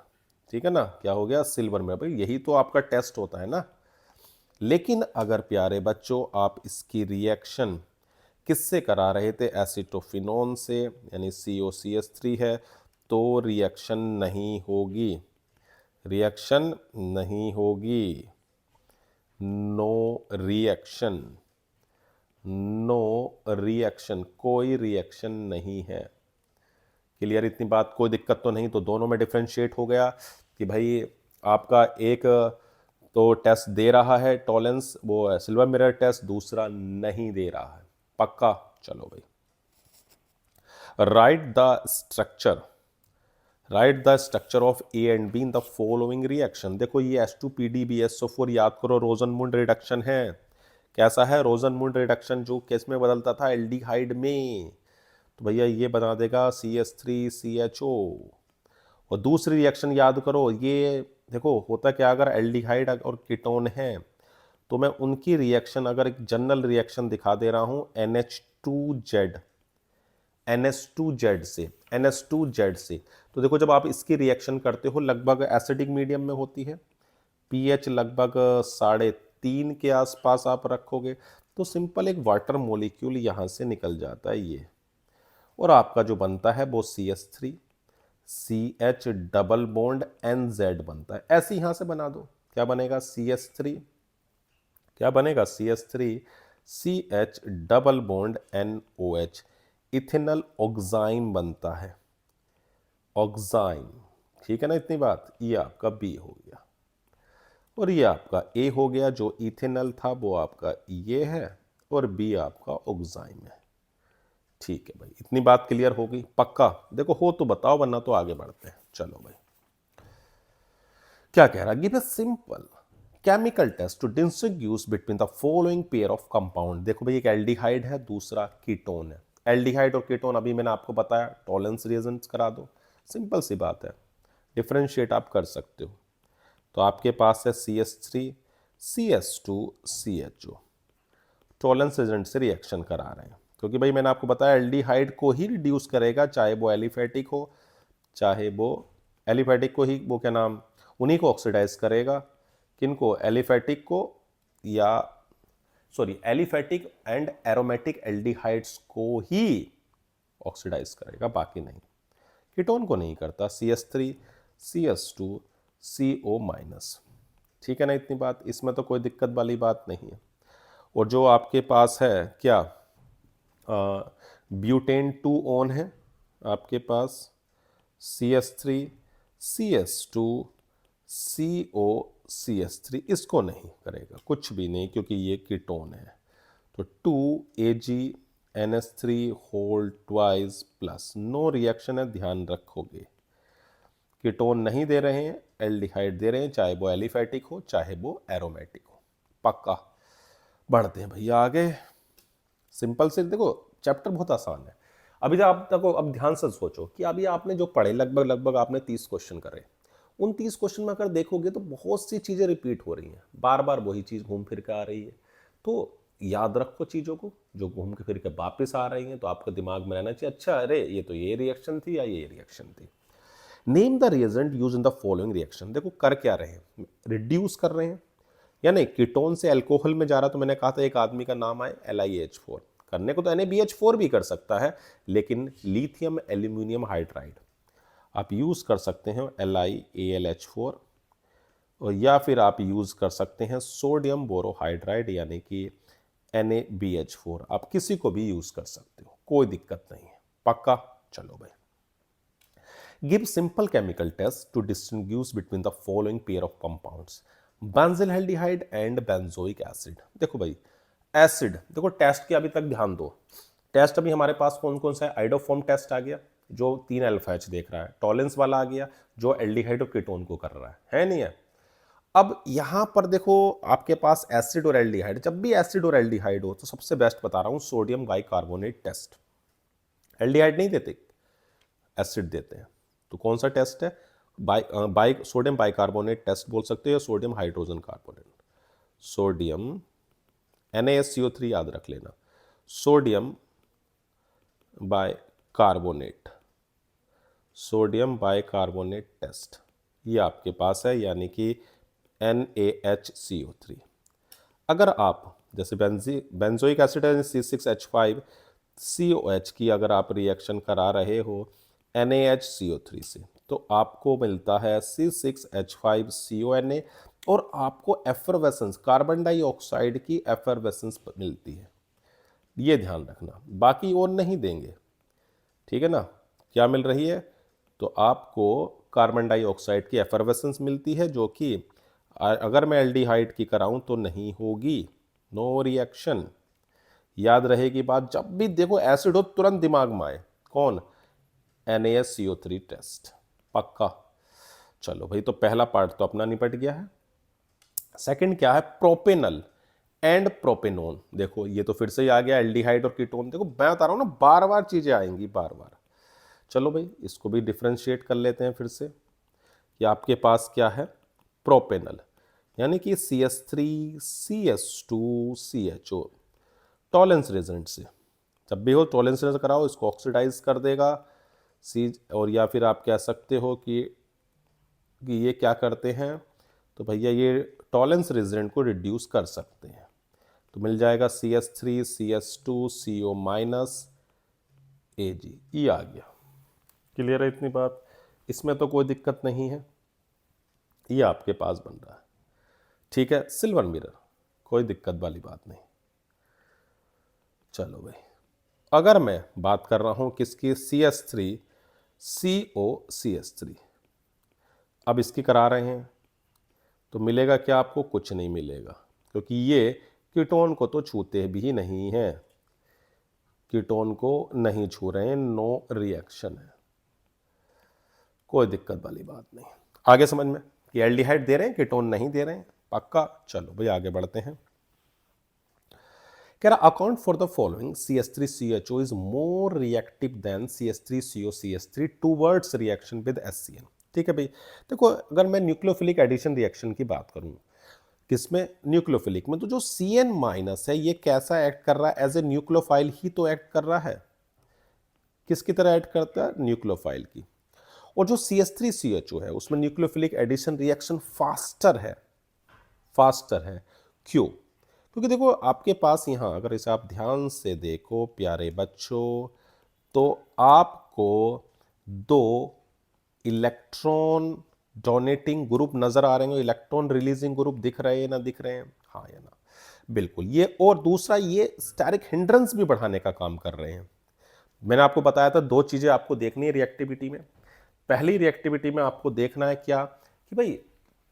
ठीक है ना, क्या हो गया, सिल्वर मिरर। भाई यही तो आपका टेस्ट होता है ना। लेकिन अगर प्यारे बच्चों आप इसकी रिएक्शन किससे करा रहे थे, एसिटोफिनोन से, यानी COCH3 है, तो रिएक्शन नहीं होगी, रिएक्शन नहीं होगी, नो रिएक्शन, नो रिएक्शन, कोई रिएक्शन नहीं है। क्लियर इतनी बात, कोई दिक्कत तो नहीं। तो दोनों में डिफ्रेंशिएट हो गया कि भाई आपका एक तो टेस्ट दे रहा है टॉलरेंस, वो है सिल्वर मिरर टेस्ट, दूसरा नहीं दे रहा है। पक्का, चलो भाई। Write the structure of A and B in the following reaction. देखो ये H2PdBSO4 याद करो, रोजनमुंड रिडक्शन है। कैसा है रोजनमुंड रिडक्शन, जो केस में बदलता था एल्डिहाइड में, तो भैया ये बना देगा CH3CHO। और दूसरी रिएक्शन याद करो, ये देखो होता क्या, अगर एल्डिहाइड और कीटोन है तो मैं उनकी रिएक्शन अगर एक जनरल रिएक्शन दिखा दे रहा हूं NH2Z से, NH2Z से, तो देखो जब आप इसकी रिएक्शन करते हो लगभग एसिडिक मीडियम में होती है, pH लगभग 3.5 के आसपास आप रखोगे, तो सिंपल एक वाटर मॉलिक्यूल यहां से निकल जाता है ये, और आपका जो बनता है वो CH3 CH double bond NZ बनता है। ऐसे यहां से बना दो, क्या बनेगा CH3, क्या बनेगा CH3 CH double bond NOH, ethanal oxime बनता है, ऑक्साइन। ठीक है ना इतनी बात। ये आपका B हो गया और ये आपका A हो गया, जो इथेनल था वो आपका ये है और B आपका ऑक्साइन है। ठीक है भाई, इतनी बात क्लियर हो गई, पक्का। देखो हो तो बताओ, वरना तो आगे बढ़ते हैं। चलो भाई, क्या कह रहा है, give a simple chemical test to distinguish between the following pair of compound. देखो भाई, एक एल्डिहाइड है, दूसरा कीटोन है। एल्डिहाइड और कीटोन अभी मैंने आपको बताया, टॉलरेंस रिएजेंट्स करा दो, सिंपल सी बात है, डिफरेंशिएट आप कर सकते हो। तो आपके पास है CH3 CH2 CHO, tolerance reagent से रिएक्शन करा रहे हैं, क्योंकि भाई मैंने आपको बताया एल्डिहाइड को ही रिड्यूस करेगा, चाहे वो एलिफेटिक हो चाहे वो एलिफेटिक को ही, वो क्या नाम, उन्हीं को ऑक्सीडाइज करेगा। किनको, एलिफेटिक को, या sorry aliphatic and aromatic aldehydes को ही ऑक्सीडाइज करेगा, बाकी नहीं। कीटोन को नहीं करता, CH3 CH2 CO माइनस। ठीक है ना इतनी बात, इसमें तो कोई दिक्कत वाली बात नहीं है। और जो आपके पास है क्या, ब्यूटेन 2 ऑन है आपके पास, CH3 CH2 CO CH3, इसको नहीं करेगा, कुछ भी नहीं, क्योंकि ये कीटोन है। तो 2AgNH3 whole twice plus, no reaction है, ध्यान रखोगे। कीटोन नहीं दे रहे हैं, एल्डिहाइड दे रहे हैं, चाहे वो एलिफेटिक हो चाहे वो एरोमेटिक हो। पक्का, बढ़ते हैं भैया आगे। सिंपल से देखो, चैप्टर बहुत आसान है। अभी तो आप तक अब ध्यान से सोचो कि अभी आपने जो पढ़े लगभग लगभग आपने 30 क्वेश्चन करे, उन 30 क्वेश्चन में अगर देखोगे तो बहुत सी चीज़ें रिपीट हो रही हैं, बार बार वही चीज़ घूम फिर के आ रही है। तो याद रखो चीज़ों को जो घूम के फिर के वापस आ रही हैं, तो आपके दिमाग में रहना चाहिए अच्छा अरे ये तो ये रिएक्शन थी या ये रिएक्शन थी। Name the reagent use in the following reaction. देखो कर क्या रहे हैं, रिड्यूस कर रहे हैं, यानी कीटोन से अल्कोहल में जा रहा। तो मैंने कहा था एक आदमी का नाम आए LiH4, करने को तो NaBH4 भी कर सकता है, लेकिन लिथियम एल्यूमिनियम हाइड्राइड आप यूज कर सकते हैं LiAlH4, और या फिर आप यूज कर सकते हैं सोडियम बोरोहाइड्राइड यानी कि NaBH4। आप किसी को भी यूज कर सकते हो, कोई दिक्कत नहीं है। पक्का? चलो भाई, give simple chemical test to distinguish between the following pair of compounds, benzaldehyde and benzoic acid. देखो भाई एसिड, देखो टेस्ट की अभी तक ध्यान दो। टेस्ट अभी हमारे पास कौन कौन सा है, आइडोफॉर्म टेस्ट आ गया जो 3 अल्फा H देख रहा है, टॉलेंस वाला आ गया जो एल्डिहाइड और कीटोन को कर रहा है नहीं है। अब यहां पर देखो आपके पास एसिड और एल्डिहाइड, जब भी एसिड और एल्डिहाइड हो तो सबसे बेस्ट बता रहा हूं सोडियम बाइकार्बोनेट टेस्ट। एल्डिहाइड नहीं देते, एसिड देते हैं। तो कौन सा टेस्ट है, सोडियम बाइकार्बोनेट टेस्ट बोल सकते हो या sodium hydrogen carbonate. Sodium NaSCO3 याद रख लेना, sodium bicarbonate, sodium bicarbonate test ये आपके पास है, यानी कि NaHCO3। अगर आप जैसे बेंजोइक एसिड है C6H5COH की अगर आप रिएक्शन करा रहे हो NaHCO3 से, तो आपको मिलता है C6H5CONa, और आपको एफरवेसेंस कार्बन डाइऑक्साइड की एफरवेसेंस मिलती है। ये ध्यान रखना, बाकी और नहीं देंगे, ठीक है ना। क्या मिल रही है, तो आपको कार्बन डाइऑक्साइड की एफरवेसेंस मिलती है, जो कि अगर मैं एल्डिहाइड की कराऊं तो नहीं होगी, नो रिएक्शन। याद रहेगी बात, जब भी देखो एसिड हो तुरंत दिमाग में आए कौन, NaSCO3 टेस्ट। पक्का? चलो भाई, तो पहला पार्ट तो अपना निपट गया है। सेकंड क्या है, प्रोपेनल एंड प्रोपेनोन। देखो ये तो फिर से ही आ गया, एल्डिहाइड और कीटोन। देखो मैं बता रहा हूं ना, बार बार चीजें आएंगी बार बार। चलो भाई, इसको भी डिफ्रेंशिएट कर लेते हैं फिर से कि आपके पास क्या है, प्रोपेनल यानी कि CH3CH2CHO टॉलेंस रेजेंट से। जब भी हो टॉलेंस रेजेंट कराओ, इसको ऑक्सीडाइज कर देगा सी, और या फिर आप कह सकते हो कि ये क्या करते हैं, तो भैया ये टॉलेंस रेजेंट को रिड्यूस कर सकते हैं। तो मिल जाएगा CH3CH2CO- Ag, ये आ गया। क्लियर है इतनी बात, इसमें तो कोई दिक्कत नहीं है, ये आपके पास बन रहा है, ठीक है। सिल्वर मिरर, कोई दिक्कत वाली बात नहीं। चलो भाई, अगर मैं बात कर रहा हूं किसकी, CH3COCH3, अब इसकी करा रहे हैं तो मिलेगा क्या आपको, कुछ नहीं मिलेगा, क्योंकि ये कीटोन को तो छूते भी नहीं है, कीटोन को नहीं छू रहे हैं, नो रिएक्शन है, कोई दिक्कत वाली बात नहीं। आगे समझ में कि एल्डिहाइड दे रहे हैं, कीटोन नहीं दे रहे हैं। पक्का? चलो भाई आगे बढ़ते हैं। कह रहा account for the following, CH3CHO is more reactive than CH3COCH3 towards reaction with HCl। ठीक है भाई, देखो अगर मैं न्यूक्लियोफिलिक एडिशन रिएक्शन की बात करूं, किसमें, न्यूक्लियोफिलिक में, तो जो CN- है ये कैसा एक्ट कर रहा है, एज ए न्यूक्लियोफाइल ही तो एक्ट कर रहा है। किसकी तरह एक्ट करता है, न्यूक्लियोफाइल की। और जो CH3CHO है उसमें न्यूक्लियोफिलिक एडिशन रिएक्शन फास्टर है, फास्टर है। क्यों? क्योंकि देखो आपके पास यहां अगर इसे आप ध्यान से देखो प्यारे बच्चों, तो आपको 2 इलेक्ट्रॉन डोनेटिंग ग्रुप नजर आ रहे हैं, इलेक्ट्रॉन रिलीजिंग ग्रुप दिख रहे हैं ना, दिख रहे हैं, हाँ या ना, बिल्कुल ये। और दूसरा ये स्टेरिक हिंड्रेंस भी बढ़ाने का काम कर रहे हैं। मैंने आपको बताया था 2 चीजें आपको देखनी है रिएक्टिविटी में। पहली रिएक्टिविटी में आपको देखना है क्या, कि भाई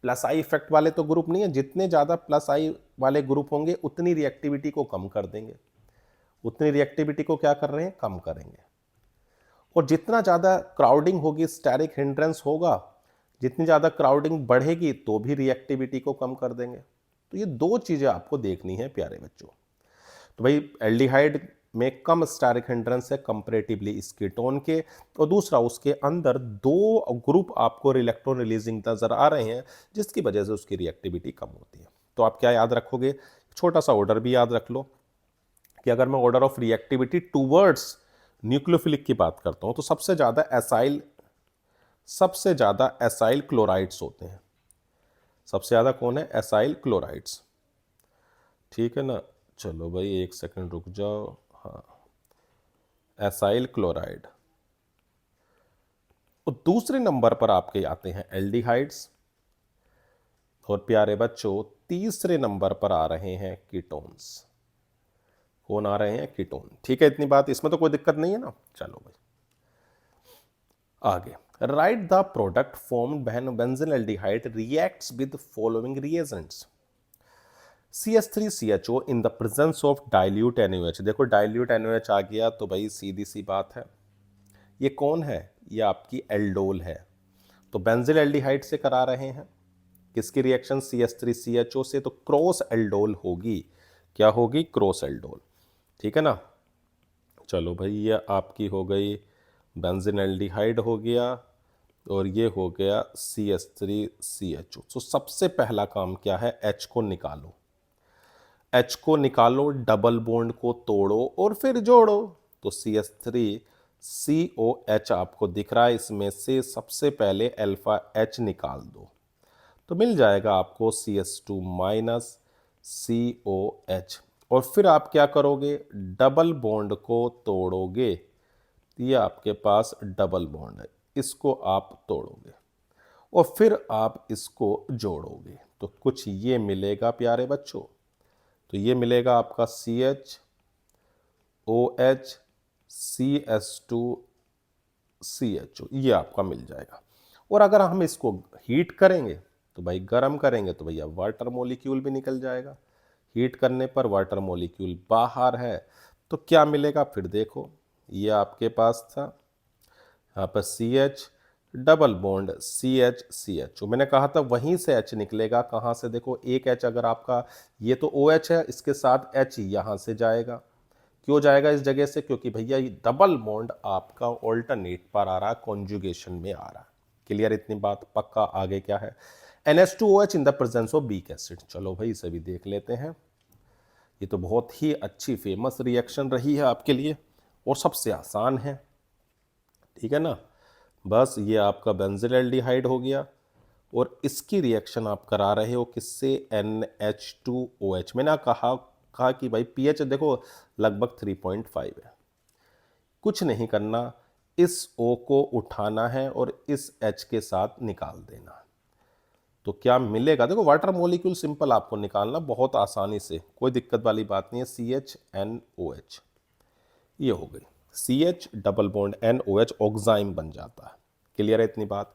प्लस आई इफेक्ट वाले तो ग्रुप नहीं है, जितने ज्यादा प्लस आई वाले ग्रुप होंगे उतनी रिएक्टिविटी को कम कर देंगे, उतनी रिएक्टिविटी को क्या कर रहे हैं, कम करेंगे। और जितना ज्यादा क्राउडिंग होगी, स्टेरिक हिंड्रेंस होगा, जितनी ज्यादा क्राउडिंग बढ़ेगी तो भी रिएक्टिविटी को कम कर देंगे। तो ये 2 चीजें आपको देखनी है प्यारे बच्चों। तो भाई एल्डिहाइड में कम स्टेरिक हिंड्रेंस है कंपैरेटिवली इस कीटोन के, और दूसरा उसके अंदर दो ग्रुप आपको इलेक्ट्रॉन रिलीजिंग नजर आ रहे हैं, जिसकी वजह से उसकी रिएक्टिविटी कम होती है। तो आप क्या याद रखोगे, छोटा सा ऑर्डर भी याद रख लो कि अगर मैं order of reactivity towards nucleophilic की बात करता हूं तो सबसे ज्यादा एसाइल क्लोराइड्स होते हैं। सबसे ज्यादा कौन है, एसाइल क्लोराइड्स, ठीक है ना। चलो भाई एक सेकंड रुक जाओ, हाँ एसाइल क्लोराइड। और दूसरे नंबर पर आपके आते हैं एल्डिहाइड्स, और प्यारे बच्चों तीसरे नंबर पर आ रहे हैं कीटोन्स। कौन आ रहे हैं, कीटोन, ठीक है इतनी बात, इसमें तो कोई दिक्कत नहीं है ना। चलो भाई आगे, write the product formed when benzaldehyde reacts with following reagents CH3CHO in the presence of dilute NaOH। देखो डाइल्यूट NaOH आ गया तो भाई सीधी सी बात है, ये कौन है, ये आपकी एल्डोल है। तो बेंजिल एल्डिहाइड से करा रहे हैं, किसकी रिएक्शन, CH3CHO से, तो क्रॉस एल्डोल होगी। क्या होगी, क्रॉस एल्डोल, ठीक है ना। चलो भाई ये आपकी हो गई बेंजीन एल्डिहाइड हो गया, और ये हो गया CH3CHO। तो सबसे पहला काम क्या है, H को निकालो, H को निकालो, डबल बॉन्ड को तोड़ो और फिर जोड़ो। तो CH3COH आपको दिख रहा है, इसमें से सबसे पहले अल्फा H निकाल दो तो मिल जाएगा आपको CH2 माइनस COH। और फिर आप क्या करोगे, डबल बॉन्ड को तोड़ोगे, ये आपके पास डबल बॉन्ड है, इसको आप तोड़ोगे और फिर आप इसको जोड़ोगे तो कुछ ये मिलेगा प्यारे बच्चों। तो ये मिलेगा आपका CHOH CH2CHO, ये आपका मिल जाएगा। और अगर हम इसको हीट करेंगे तो भाई गर्म करेंगे तो भैया वाटर मॉलिक्यूल भी निकल जाएगा। हीट करने पर वाटर मॉलिक्यूल बाहर है तो क्या मिलेगा, फिर देखो ये आपके पास था, यहाँ पर CH डबल बॉन्ड CH मैंने कहा था वहीं से H निकलेगा, कहाँ से, देखो एक H अगर आपका, ये तो OH है, इसके साथ H यहाँ से जाएगा। क्यों जाएगा इस जगह से, क्योंकि भैया ये डबल बॉन्ड आपका ऑल्टरनेट पर आ रहा है, कॉन्जुगेशन में आ रहा है। क्लियर इतनी बात, पक्का। आगे क्या है, NH2OH in the presence of weak acid. चलो भाई इसे भी देख लेते हैं, ये तो बहुत ही अच्छी फेमस रिएक्शन रही है आपके लिए और सबसे आसान है, ठीक है ना। बस ये आपका बेंजील्डिहाइड हो गया और इसकी रिएक्शन आप करा रहे हो किससे, NH2OH। मैंने कहा कि भाई pH देखो लगभग 3.5 है, कुछ नहीं करना, इस O को उठाना है और इस H के साथ निकाल देना। तो क्या मिलेगा, देखो वाटर मॉलिक्यूल सिंपल आपको निकालना बहुत आसानी से, कोई दिक्कत वाली बात नहीं है। CHNOH ये हो गई, CH double bond NOH oxime बन जाता है। क्लियर है इतनी बात।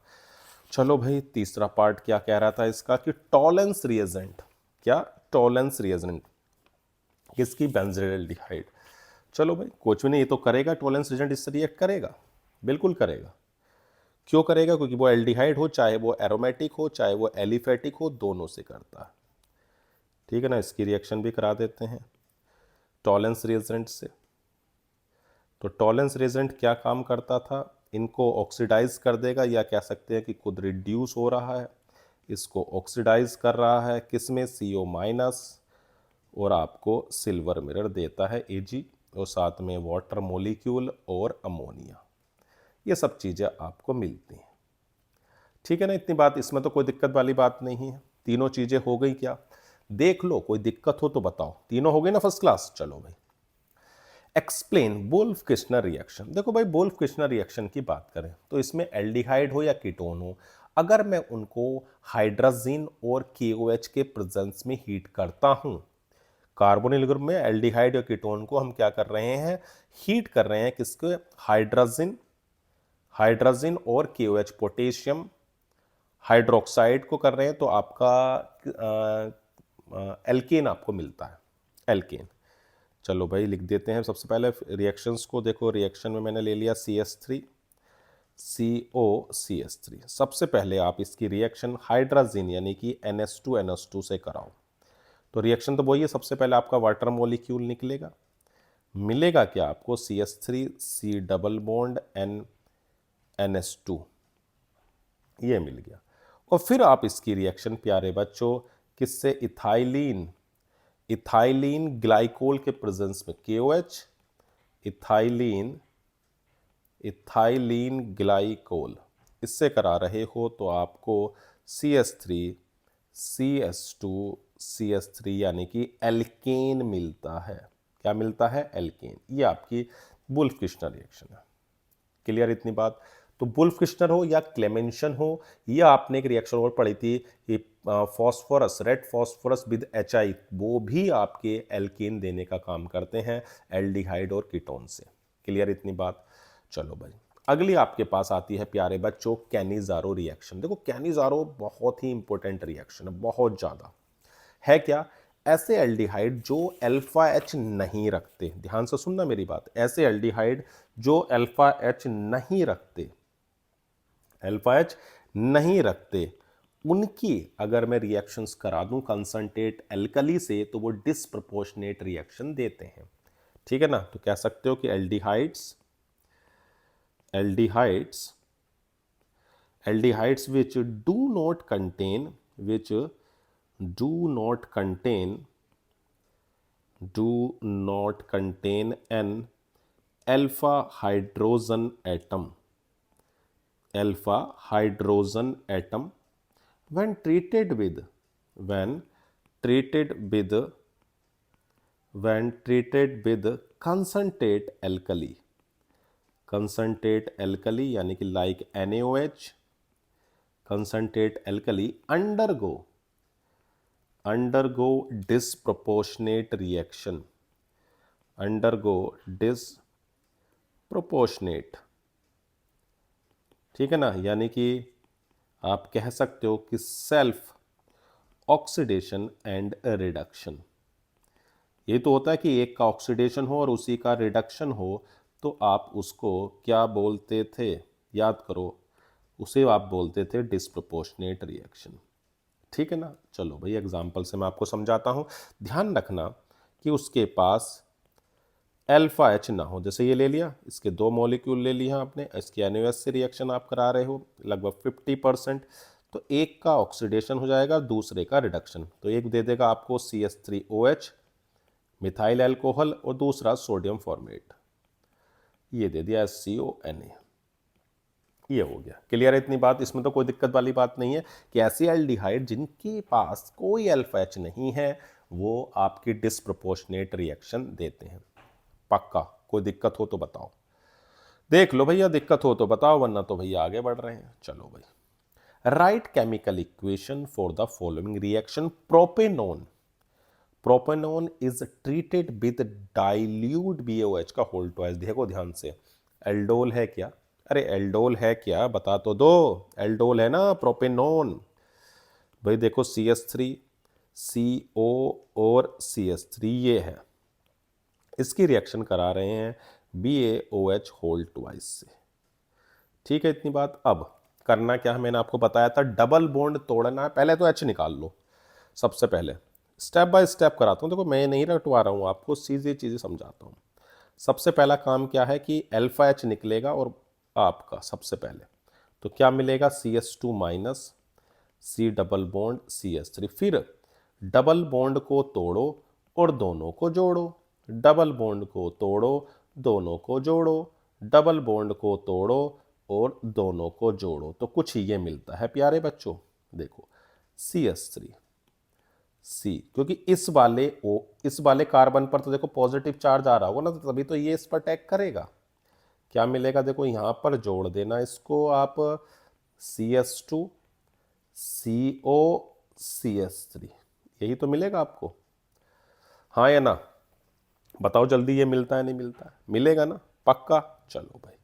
चलो भाई तीसरा पार्ट क्या कह रहा था इसका, कि टॉलेंस रिएजेंट, क्या टॉलेंस रिएजेंट किसकी, बेंजील्डिहाइड। चलो भाई कुछ भी नहीं, ये तो करेगा, टॉलेंस रिएजेंट इससे रिएक्ट करेगा, बिल्कुल करेगा। क्यों करेगा, क्योंकि वो एल्डिहाइड हो, चाहे वो एरोमेटिक हो, चाहे वो एलिफेटिक हो, दोनों से करता है, ठीक है ना। इसकी रिएक्शन भी करा देते हैं टॉलेंस रिएजेंट से। तो टॉलेंस रिएजेंट क्या काम करता था, इनको ऑक्सीडाइज कर देगा, या कह सकते हैं कि खुद रिड्यूस हो रहा है, इसको ऑक्सीडाइज कर रहा है, किसमें, CO माइनस, और आपको सिल्वर मिरर देता है Ag, और साथ में वाटर मॉलिक्यूल और अमोनिया, ये सब चीज़ें आपको मिलती हैं, ठीक है ना। इतनी बात, इसमें तो कोई दिक्कत वाली बात नहीं है। तीनों चीज़ें हो गई क्या, देख लो, कोई दिक्कत हो तो बताओ। तीनों हो गई ना फर्स्ट क्लास। चलो भाई एक्सप्लेन वुल्फ किर्चनर रिएक्शन। देखो भाई वुल्फ किर्चनर रिएक्शन की बात करें तो इसमें एल्डिहाइड हो या कीटोन हो, अगर मैं उनको हाइड्रोजन और KOH के प्रेजेंस में हीट करता हूं, कार्बोनिल ग्रुप में एल्डिहाइड या कीटोन को हम क्या कर रहे हैं, हीट कर रहे हैं, किसके, हाइड्रोजन और KOH पोटेशियम हाइड्रोक्साइड को कर रहे हैं, तो आपका एल्केन आपको मिलता है, एल्केन। चलो भाई लिख देते हैं सबसे पहले रिएक्शंस को। देखो रिएक्शन में मैंने ले लिया CH3 COCH3। सबसे पहले आप इसकी रिएक्शन हाइड्रोजन यानी कि NH2 से कराओ। तो रिएक्शन तो वही है, सबसे पहले आपका वाटर मॉलिक्यूल निकलेगा, मिलेगा क्या आपको, CH3 C double bond NNS2, ये मिल गया। और फिर आप इसकी रिएक्शन प्यारे बच्चों किससे, इथाइलिन, इथाइलिन ग्लाइकोल के प्रेजेंस में KOH, इथाइलिन, इथाइलिन ग्लाइकोल, इससे करा रहे हो तो आपको CH3 CH2 CH3 यानी कि एल्केन मिलता है। क्या मिलता है, एल्केन। ये आपकी वुल्फ किश्नर रिएक्शन है। क्लियर इतनी बात। तो वुल्फ किश्नर हो या क्लेमेंशन हो, या आपने एक रिएक्शन और पढ़ी थी कि phosphorus, red phosphorus with HI, वो भी आपके एल्केन देने का काम करते हैं एल्डिहाइड और कीटोन से। क्लियर इतनी बात। चलो भाई, अगली आपके पास आती है प्यारे बच्चों कैनिजारो रिएक्शन। देखो कैनिजारो बहुत ही इंपॉर्टेंट रिएक्शन है, बहुत ज्यादा। है क्या, ऐसे एल्डिहाइड जो अल्फा एच नहीं रखते, ध्यान से सुनना मेरी बात, ऐसे एल्डिहाइड जो अल्फा एच नहीं रखते, अल्फा एच नहीं रखते, उनकी अगर मैं रिएक्शंस करा दूं कंसंट्रेट एल्कली से तो वो डिस्प्रपोर्शनेट रिएक्शन देते हैं। ठीक है ना। तो कह सकते हो कि aldehydes, aldehydes, aldehydes which do not contain, which do not contain, do not contain an alpha hydrogen atom, alpha hydrogen atom, when treated with, when treated with, when treated with concentrate alkali, concentrate alkali यानी कि like NaOH, concentrate alkali undergo, undergo disproportionate reaction, undergo disproportionate। ठीक है ना, यानी कि आप कह सकते हो कि सेल्फ ऑक्सीडेशन एंड रिडक्शन। ये तो होता है कि एक का ऑक्सीडेशन हो और उसी का रिडक्शन हो, तो आप उसको क्या बोलते थे, याद करो, उसे आप बोलते थे डिस्प्रपोर्शनेट रिएक्शन। ठीक है ना। चलो भाई एग्जाम्पल से मैं आपको समझाता हूं। ध्यान रखना कि उसके पास अल्फा एच ना हो। जैसे ये ले लिया, इसके 2 मॉलिक्यूल ले लिया आपने, इसके NaOH से रिएक्शन आप करा रहे हो लगभग 50%, तो एक का ऑक्सीडेशन हो जाएगा, दूसरे का रिडक्शन। तो एक दे देगा आपको CH3OH मिथाइल अल्कोहल और दूसरा सोडियम फॉर्मेट, ये दे दिया SCONA। ये हो गया। क्लियर है इतनी बात। इसमें तो कोई दिक्कत वाली बात नहीं है कि ऐसे एल्डिहाइड जिनके पास कोई अल्फा एच नहीं है वो आपकी डिस्प्रपोर्शनेट रिएक्शन देते हैं। पक्का। कोई दिक्कत हो तो बताओ, देख लो भैया, दिक्कत हो तो बताओ, वरना तो भैया आगे बढ़ रहे हैं। चलो भाई, right chemical equation for the following reaction. Propanone, propanone is treated with dilute BOH का होल ट्वाइस। देखो ध्यान से, एल्डोल है क्या, अरे एल्डोल है क्या, बता तो दो। एल्डोल है ना प्रोपेनोन। भाई देखो CH3 CO और CH3 ये है, इसकी रिएक्शन करा रहे हैं BaOH होल ट्वाइस से। ठीक है इतनी बात। अब करना क्या है, मैंने आपको बताया था डबल बॉन्ड तोड़ना है। पहले तो H निकाल लो, सबसे पहले स्टेप बाय स्टेप कराता हूँ। देखो मैं नहीं रटवा रहा हूँ आपको, सीधी चीज़ें समझाता हूँ। सबसे पहला काम क्या है कि अल्फा H निकलेगा और आपका सबसे पहले तो क्या मिलेगा, CH2 minus C double bond CH3। फिर डबल बॉन्ड को तोड़ो और दोनों को जोड़ो, डबल बॉन्ड को तोड़ो, दोनों को जोड़ो, डबल बॉन्ड को तोड़ो और दोनों को जोड़ो, तो कुछ ये मिलता है प्यारे बच्चों। देखो CH3 C, क्योंकि इस वाले कार्बन पर तो देखो पॉजिटिव चार्ज आ रहा होगा ना, तो तभी तो ये इस पर अटैक करेगा। क्या मिलेगा, देखो यहां पर जोड़ देना इसको आप, CH2 CO CH3, यही तो मिलेगा आपको। हाँ या ना, बताओ जल्दी, ये मिलता है नहीं मिलता है, मिलेगा ना पक्का। चलो भाई,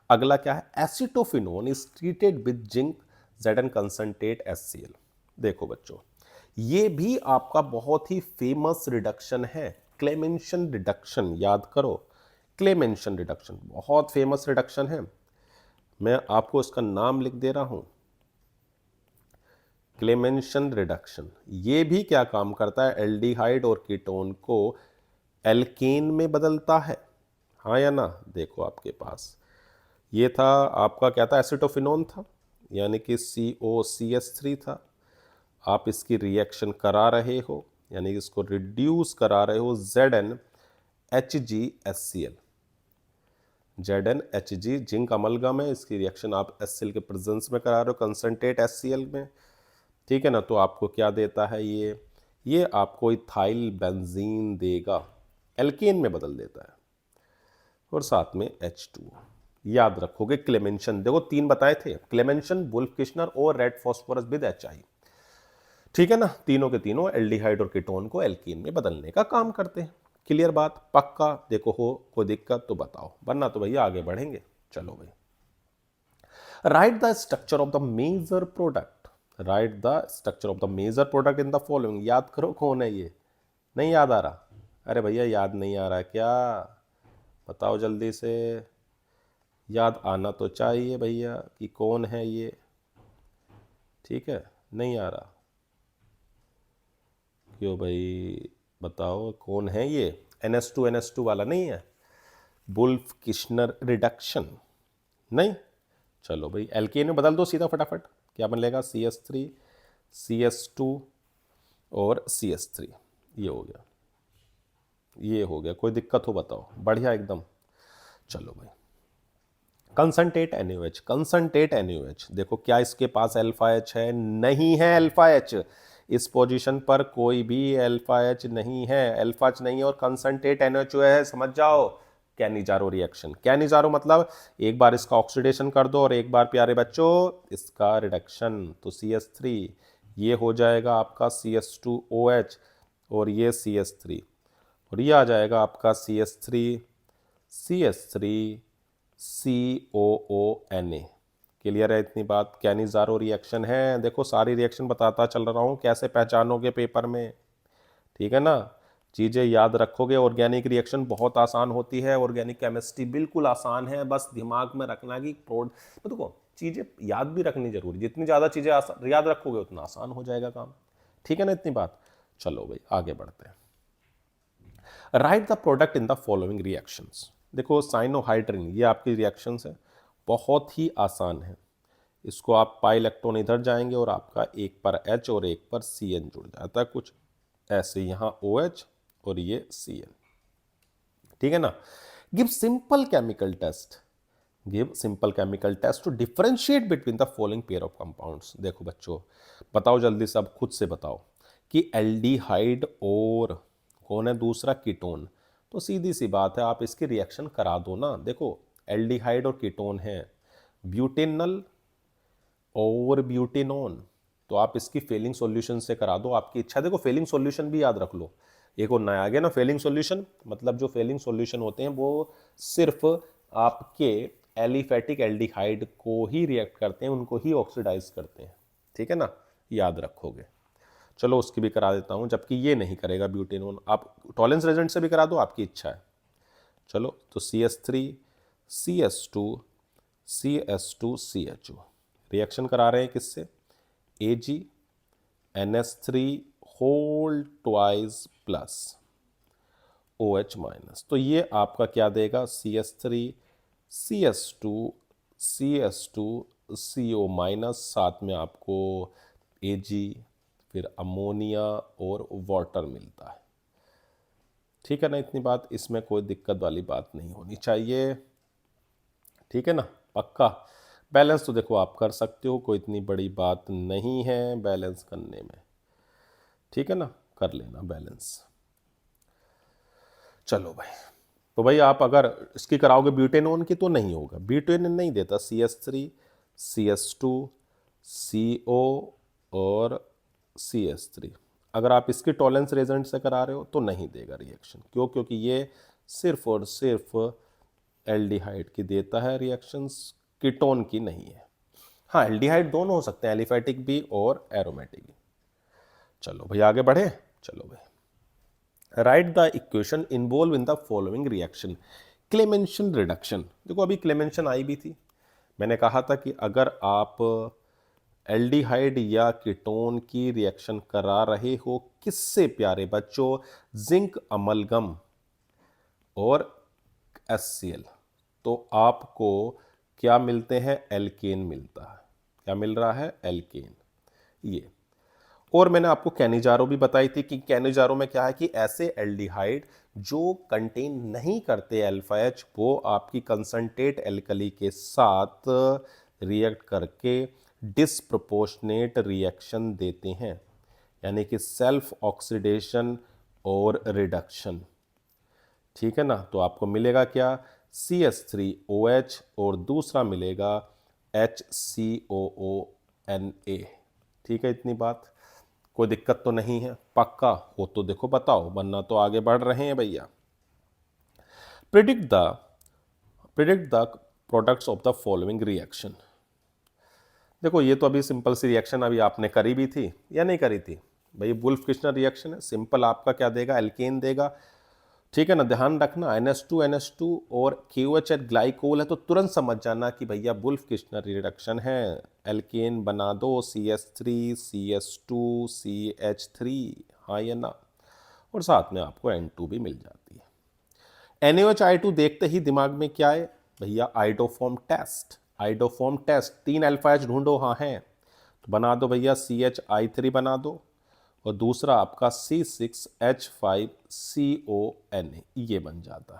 अगला क्या है, acetophenone is treated with zinc Zn concentrate HCl। देखो बच्चों, ये भी आपका बहुत ही फेमस रिडक्शन है, क्लेमेंशन रिडक्शन। याद करो, क्लेमेंशन रिडक्शन बहुत फेमस रिडक्शन है। मैं आपको इसका नाम लिख दे रहा हूं, क्लेमेंशन रिडक्शन। ये भी क्या काम करता है, एल्डिहाइड और कीटोन को एल्केन में बदलता है, हाँ या ना? देखो आपके पास ये था आपका, क्या था, एसिटोफिनोन था, यानी कि COCH3 था। आप इसकी रिएक्शन करा रहे हो, यानी कि इसको रिड्यूस करा रहे हो ZnHgHCl। ZnHg जिंक अमलगम है, इसकी रिएक्शन आप HCl के प्रेजेंस में करा रहे हो, कंसंट्रेट HCl में, ठीक है ना? तो आपको क्या देता है ये आपको इथाइल बेंजीन देगा, एल्केन में बदल देता है, और साथ में H2। याद रखोगे क्लेमेंशन, देखो 3 बताए थे, क्लेमेंशन, वुल्फ किश्नर और रेड फॉस्फोरस विद HI, ठीक है ना? तीनों के तीनों एल्डिहाइड और कीटोन को एल्कीन में बदलने का काम करते हैं। क्लियर बात? पक्का? देखो हो कोई दिक्कत तो बताओ, वरना तो भैया आगे बढ़ेंगे। चलो भाई, write the structure of the major product, write the structure of the major product in the following. याद करो कौन है ये, नहीं याद आ रहा? अरे भैया याद नहीं आ रहा क्या? बताओ जल्दी से, याद आना तो चाहिए भैया कि कौन है ये, ठीक है? नहीं आ रहा क्यों भाई? बताओ कौन है ये? NH2 वाला नहीं है? वुल्फ किश्नर रिडक्शन नहीं? चलो भाई, एल्केन में बदल दो सीधा फटाफट, क्या बनेगा? CH3 CH2 और CH3, ये हो गया, ये हो गया। कोई दिक्कत हो बताओ? बढ़िया एकदम। चलो भाई, कंसंट्रेट NaOH, कंसंट्रेट NaOH, देखो क्या इसके पास अल्फा H है? नहीं है अल्फा H, इस पोजीशन पर कोई भी अल्फा H नहीं है, अल्फा H नहीं है, और कंसंट्रेट NaOH है, समझ जाओ। कैनिजारो रिएक्शन, कैनिजारो मतलब एक बार इसका ऑक्सीडेशन कर दो और एक बार प्यारे बच्चों इसका रिडक्शन, तो CH3 ये हो जाएगा आपका CH2OH, और ये CH3, और ये आ जाएगा आपका CH3 CH3 COONA। क्लियर है इतनी बात? कैनिजारो रिएक्शन है, देखो सारी रिएक्शन बताता चल रहा हूँ, कैसे पहचानोगे पेपर में, ठीक है ना? चीज़ें याद रखोगे। ऑर्गेनिक रिएक्शन बहुत आसान होती है, ऑर्गेनिक केमिस्ट्री बिल्कुल आसान है, बस दिमाग में रखना कि तो देखो चीज़ें याद भी रखनी जरूरी, जितनी ज़्यादा चीज़ें याद रखोगे उतना आसान हो जाएगा काम, ठीक है ना इतनी बात? चलो भाई आगे बढ़ते हैं। Right the product in the following reactions. देखो साइनोहाइड्रिन, ये आपकी रिएक्शंस है, बहुत ही आसान है। इसको आप पाई इलेक्ट्रॉन इधर जाएंगे और आपका एक पर H और एक पर Cn जुड़ जाता है, कुछ ऐसे, यहाँ OH और ये Cn, ठीक है ना? Give simple chemical test, give simple chemical test to differentiate between the following pair of compounds. देखो बच्चों बताओ जल्दी से, अब खुद से बताओ कि एल्डिहाइड और कौन है दूसरा? कीटोन। तो सीधी सी बात है, आप इसकी रिएक्शन करा दो ना। देखो एल्डिहाइड और कीटोन है, ब्यूटेनल और ब्यूटेनॉन, तो आप इसकी फेलिंग सॉल्यूशन से करा दो, आपकी इच्छा। देखो फेलिंग सॉल्यूशन भी याद रख लो, एक और नया आ गया ना फेलिंग सॉल्यूशन, मतलब जो फेलिंग सॉल्यूशन होते हैं वो सिर्फ आपके एलिफेटिक एल्डिहाइड को ही रिएक्ट करते हैं, उनको ही ऑक्सीडाइज करते हैं, ठीक है ना? याद रखोगे। चलो उसकी भी करा देता हूँ, जबकि ये नहीं करेगा ब्यूटेनॉन, आप टॉलेंस रेजेंट से भी करा दो, आपकी इच्छा है। चलो तो CH3 CH2 CH2 CHO reaction करा रहे हैं किससे? Ag NH3 whole twice plus OH minus, तो ये आपका क्या देगा? CH3 CH2 CH2 CO minus, साथ में आपको Ag, फिर अमोनिया और वाटर मिलता है, ठीक है ना इतनी बात? इसमें कोई दिक्कत वाली बात नहीं होनी चाहिए, ठीक है ना? पक्का? बैलेंस तो देखो आप कर सकते हो, कोई इतनी बड़ी बात नहीं है बैलेंस करने में, ठीक है ना? कर लेना बैलेंस। चलो भाई, तो भाई आप अगर इसकी कराओगे ब्यूटेनॉन की तो नहीं होगा, ब्यूटेनॉन नहीं देता, CH3 CH2 CO और CH3। अगर आप इसकी टॉलेंस रेजेंट से करा रहे हो तो नहीं देगा रिएक्शन, क्यों? क्योंकि ये सिर्फ और सिर्फ एल्डिहाइड की देता है रिएक्शंस, कीटोन की नहीं है। हाँ एल्डिहाइड दोनों हो सकते हैं, एलिफेटिक भी और एरोमेटिक भी। चलो भाई आगे बढ़े। चलो भाई, write the equation involve in the following reaction. Clemmensen reduction, देखो अभी क्लेमेंशन आई भी थी, मैंने कहा था कि अगर आप एल्डिहाइड या कीटोन की रिएक्शन करा रहे हो, किससे प्यारे बच्चों? जिंक अमलगम और HCl, तो आपको क्या मिलते हैं, एल्केन मिलता है। क्या मिल रहा है, एल्केन। ये और मैंने आपको कैनिजारो भी बताई थी कि कैनिजारो में क्या है कि ऐसे एल्डिहाइड जो कंटेन नहीं करते अल्फा एच, वो आपकी कंसंट्रेट एल्कली के साथ रिएक्ट करके डिसप्रोपोर्शनेट रिएक्शन देते हैं, यानी कि सेल्फ ऑक्सीडेशन और रिडक्शन। ठीक है ना, तो आपको मिलेगा क्या, CH3OH और दूसरा मिलेगा HCOONA। ठीक है, इतनी बात, कोई दिक्कत तो नहीं है, पक्का हो तो देखो बताओ, वरना तो आगे बढ़ रहे हैं भैया। Predict the products of the following reaction. देखो ये तो अभी सिंपल सी रिएक्शन अभी आपने करी भी थी या नहीं करी थी भाई, वुल्फ किर्चनर रिएक्शन है, सिंपल आपका क्या देगा, एल्केन देगा। ठीक है ना, ध्यान रखना NH2 और KOH ग्लाइकोल है तो तुरंत समझ जाना कि भैया वुल्फ किर्चनर रिडक्शन है, एल्केन बना दो CH3 CH2 CH3, हाँ या ना, और साथ में आपको N2 भी मिल जाती है। NaOH देखते ही दिमाग में क्या है भैया, iodoform test. Iodoform test, 3 alpha H ढूंढो, हाँ है तो बना दो भैया, CHI3 बना दो और दूसरा आपका C6H5CONA, ये बन जाता है।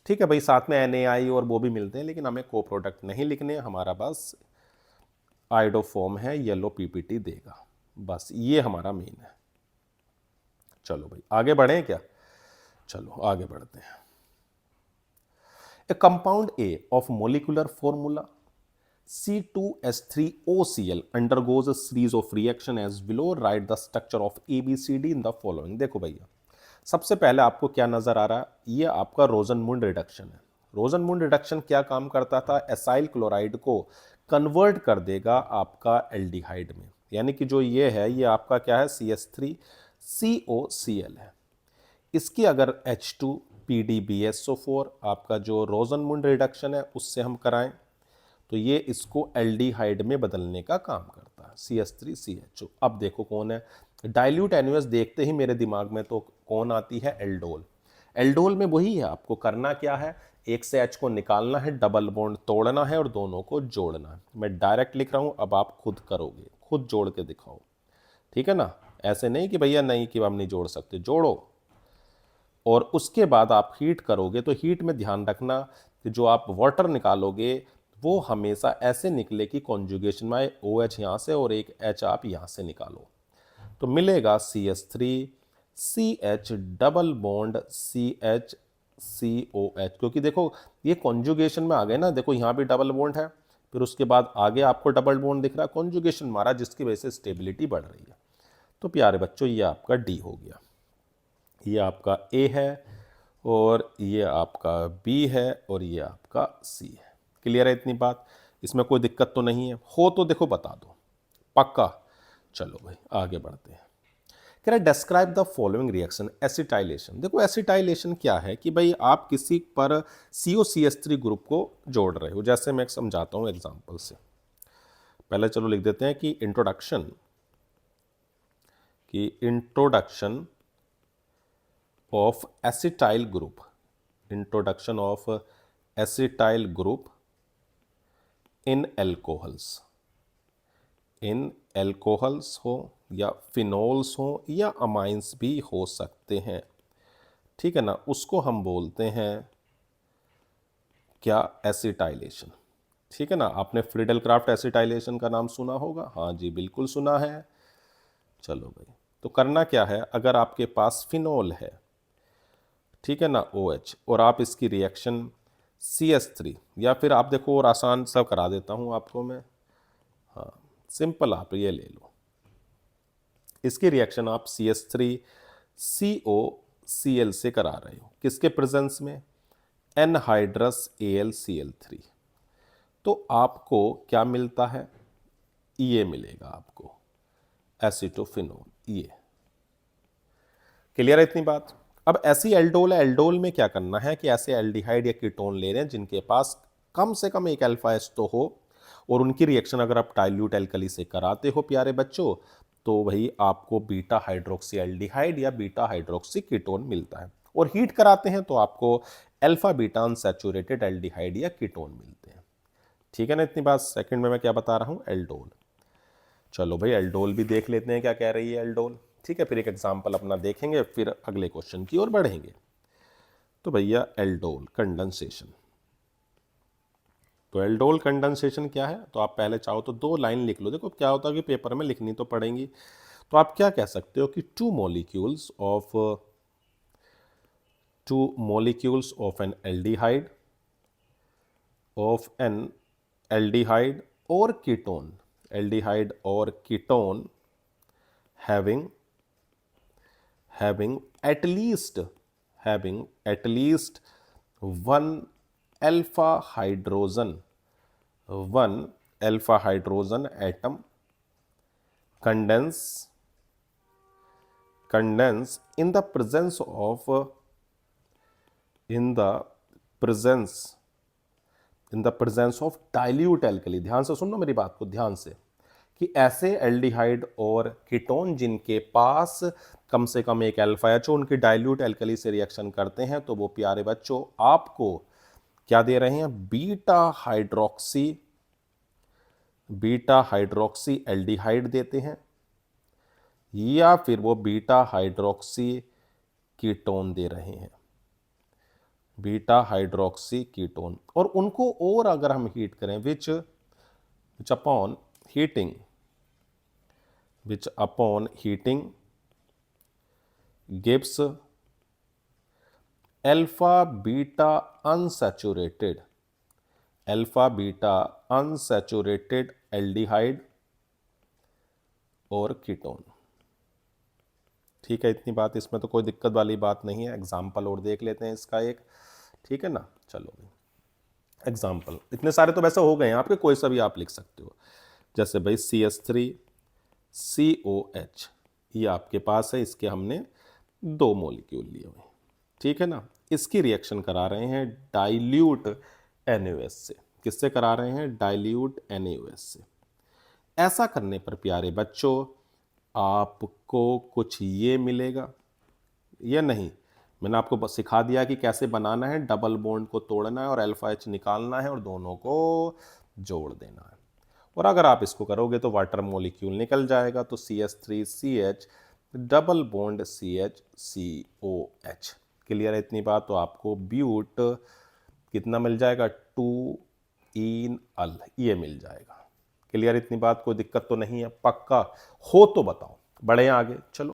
ठीक है भाई, साथ में NaI और वो भी मिलते हैं, लेकिन हमें को प्रोडक्ट नहीं लिखने, हमारा बस आइडोफॉर्म है, येलो PPT देगा, बस ये हमारा मेन है। चलो भाई आगे बढ़े क्या, चलो आगे बढ़ते हैं। ए compound A of molecular formula C2H3OCl undergoes a series of reaction as below. Write the structure of ABCD in the following। देखो भैया, सबसे पहले आपको क्या नजर आ रहा है, ये आपका रोजनमुंड रिडक्शन है। रोजनमुंड रिडक्शन क्या काम करता था, एसाइल क्लोराइड को कन्वर्ट कर देगा आपका एल्डिहाइड में, यानी कि जो ये है ये आपका क्या है, CH3COCl है। इसकी अगर H2PDBSO4 आपका जो रोजनमुंड रिडक्शन है उससे हम कराएं तो ये इसको एल्डिहाइड में बदलने का काम करता है, CH3CHO। अब देखो कौन है, डाइल्यूट NaOH देखते ही मेरे दिमाग में तो कौन आती है, एल्डोल। एल्डोल में वही है, आपको करना क्या है, एक से H को निकालना है, डबल बॉन्ड तोड़ना है और दोनों को जोड़ना है। मैं डायरेक्ट लिख रहा हूं, अब आप खुद करोगे, खुद जोड़ के दिखाओ। ठीक है ना, ऐसे नहीं कि भैया नहीं कि हम नहीं जोड़ सकते, जोड़ो। और उसके बाद आप हीट करोगे तो हीट में ध्यान रखना कि जो आप वाटर निकालोगे वो हमेशा ऐसे निकले कि कॉन्जुगेशन में OH यहाँ से और एक H आप यहाँ से निकालो, तो मिलेगा CH3CH डबल बॉन्ड CHCOH, क्योंकि देखो ये कॉन्जुगेशन में आ गए ना, देखो यहाँ भी डबल बॉन्ड है, फिर उसके बाद आगे आपको डबल बॉन्ड दिख रहा है, कॉन्जुगेशन मारा जिसकी वजह से स्टेबिलिटी बढ़ रही है। तो प्यारे बच्चों ये आपका D हो गया, ये आपका A है और ये आपका B है और ये आपका C है। क्लियर है इतनी बात, इसमें कोई दिक्कत तो नहीं है, हो तो देखो बता दो, पक्का। चलो भाई आगे बढ़ते हैं। कह रहा है describe the following reaction, acetylation. देखो एसिटाइलेशन क्या है कि भाई आप किसी पर COCH3 ग्रुप को जोड़ रहे हो, जैसे मैं समझाता हूँ एग्जांपल से। पहले चलो लिख देते हैं कि introduction of acetyl group, introduction of acetyl group in alcohols हो या फिनोल्स हो या अमाइंस भी हो सकते हैं। ठीक है ना, उसको हम बोलते हैं क्या, एसिटाइलेशन। ठीक है ना, आपने फ्रीडल क्राफ्ट एसिटाइलेशन का नाम सुना होगा, हाँ जी बिल्कुल सुना है। चलो भाई, तो करना क्या है, अगर आपके पास फिनोल है, ठीक है ना, OH, और आप इसकी रिएक्शन CH3, या फिर आप देखो और आसान सा करा देता हूँ आपको मैं, हाँ सिंपल, आप ये ले लो, इसकी रिएक्शन आप CH3COCl से करा रहे हो, किसके प्रेजेंस में, एनहाइड्रस AlCl3, तो आपको क्या मिलता है, ये मिलेगा आपको एसिटोफिनोल। ये क्लियर है इतनी बात। अब ऐसी एल्डोल है, एल्डोल में क्या करना है कि ऐसे एल्डिहाइड या कीटोन ले रहे हैं जिनके पास कम से कम एक अल्फा एच तो हो, और उनकी रिएक्शन अगर आप डाइल्यूट एल्कली से कराते हो प्यारे बच्चों, तो वही आपको बीटा हाइड्रोक्सी एल्डिहाइड या बीटा हाइड्रोक्सी कीटोन मिलता है। और हीट कराते हैं तो आपको अल्फा बीटा अनसैचुरेटेड एल्डिहाइड या कीटोन मिलते हैं। ठीक है ना इतनी बात। सेकंड में मैं क्या बता रहा हूं, एल्डोल। चलो भाई एल्डोल भी देख लेते हैं क्या कह रही है एल्डोल। ठीक है, फिर एक एग्जांपल अपना देखेंगे, फिर अगले क्वेश्चन की ओर बढ़ेंगे। तो भैया एल्डोल कंडेंसेशन, तो एल्डोल कंडेंसेशन क्या है, तो आप पहले चाहो तो 2 लाइन लिख लो। देखो क्या होता है कि पेपर में लिखनी तो पड़ेंगी। तो आप क्या कह सकते हो कि two molecules of N aldehyde और ketone having having at least one alpha hydrogen atom condense in the presence of dilute alkali। ध्यान से सुनना मेरी बात को ध्यान से, कि ऐसे एल्डिहाइड और कीटोन जिनके पास कम से कम एक अल्फा एच उनकी डाइल्यूट एल्कली से रिएक्शन करते हैं, तो वो प्यारे बच्चों आपको क्या दे रहे हैं, बीटा हाइड्रोक्सी एल्डिहाइड देते हैं, या फिर वो बीटा हाइड्रोक्सी कीटोन दे रहे हैं, बीटा हाइड्रोक्सी कीटोन। और उनको और अगर हम हीट करें, which upon heating gives alpha beta unsaturated aldehyde और कीटोन। ठीक है इतनी बात, इसमें तो कोई दिक्कत वाली बात नहीं है। एग्जाम्पल और देख लेते हैं इसका एक। ठीक है ना, चलो एग्जाम्पल इतने सारे तो वैसे हो गए हैं आपके, कोई सा भी आप लिख सकते हो। जैसे भाई CH3COH, ये आपके पास है, इसके हमने 2 मॉलिक्यूल लिए हुए। ठीक है ना, इसकी रिएक्शन करा रहे हैं डाइल्यूट NaOH से। किससे करा रहे हैं, डाइल्यूट NaOH से। ऐसा करने पर प्यारे बच्चों आपको कुछ ये मिलेगा या नहीं। मैंने आपको बस सिखा दिया कि कैसे बनाना है, डबल बॉन्ड को तोड़ना है और अल्फा एच निकालना है और दोनों को जोड़ देना है। और अगर आप इसको करोगे तो वाटर मॉलिक्यूल निकल जाएगा, तो CH3CH double bond CH clear है इतनी बात। तो आपको ब्यूट कितना मिल जाएगा, 2 ये मिल जाएगा। क्लियर इतनी बात, कोई दिक्कत तो नहीं है, पक्का हो तो बताओ, बढ़े आगे चलो।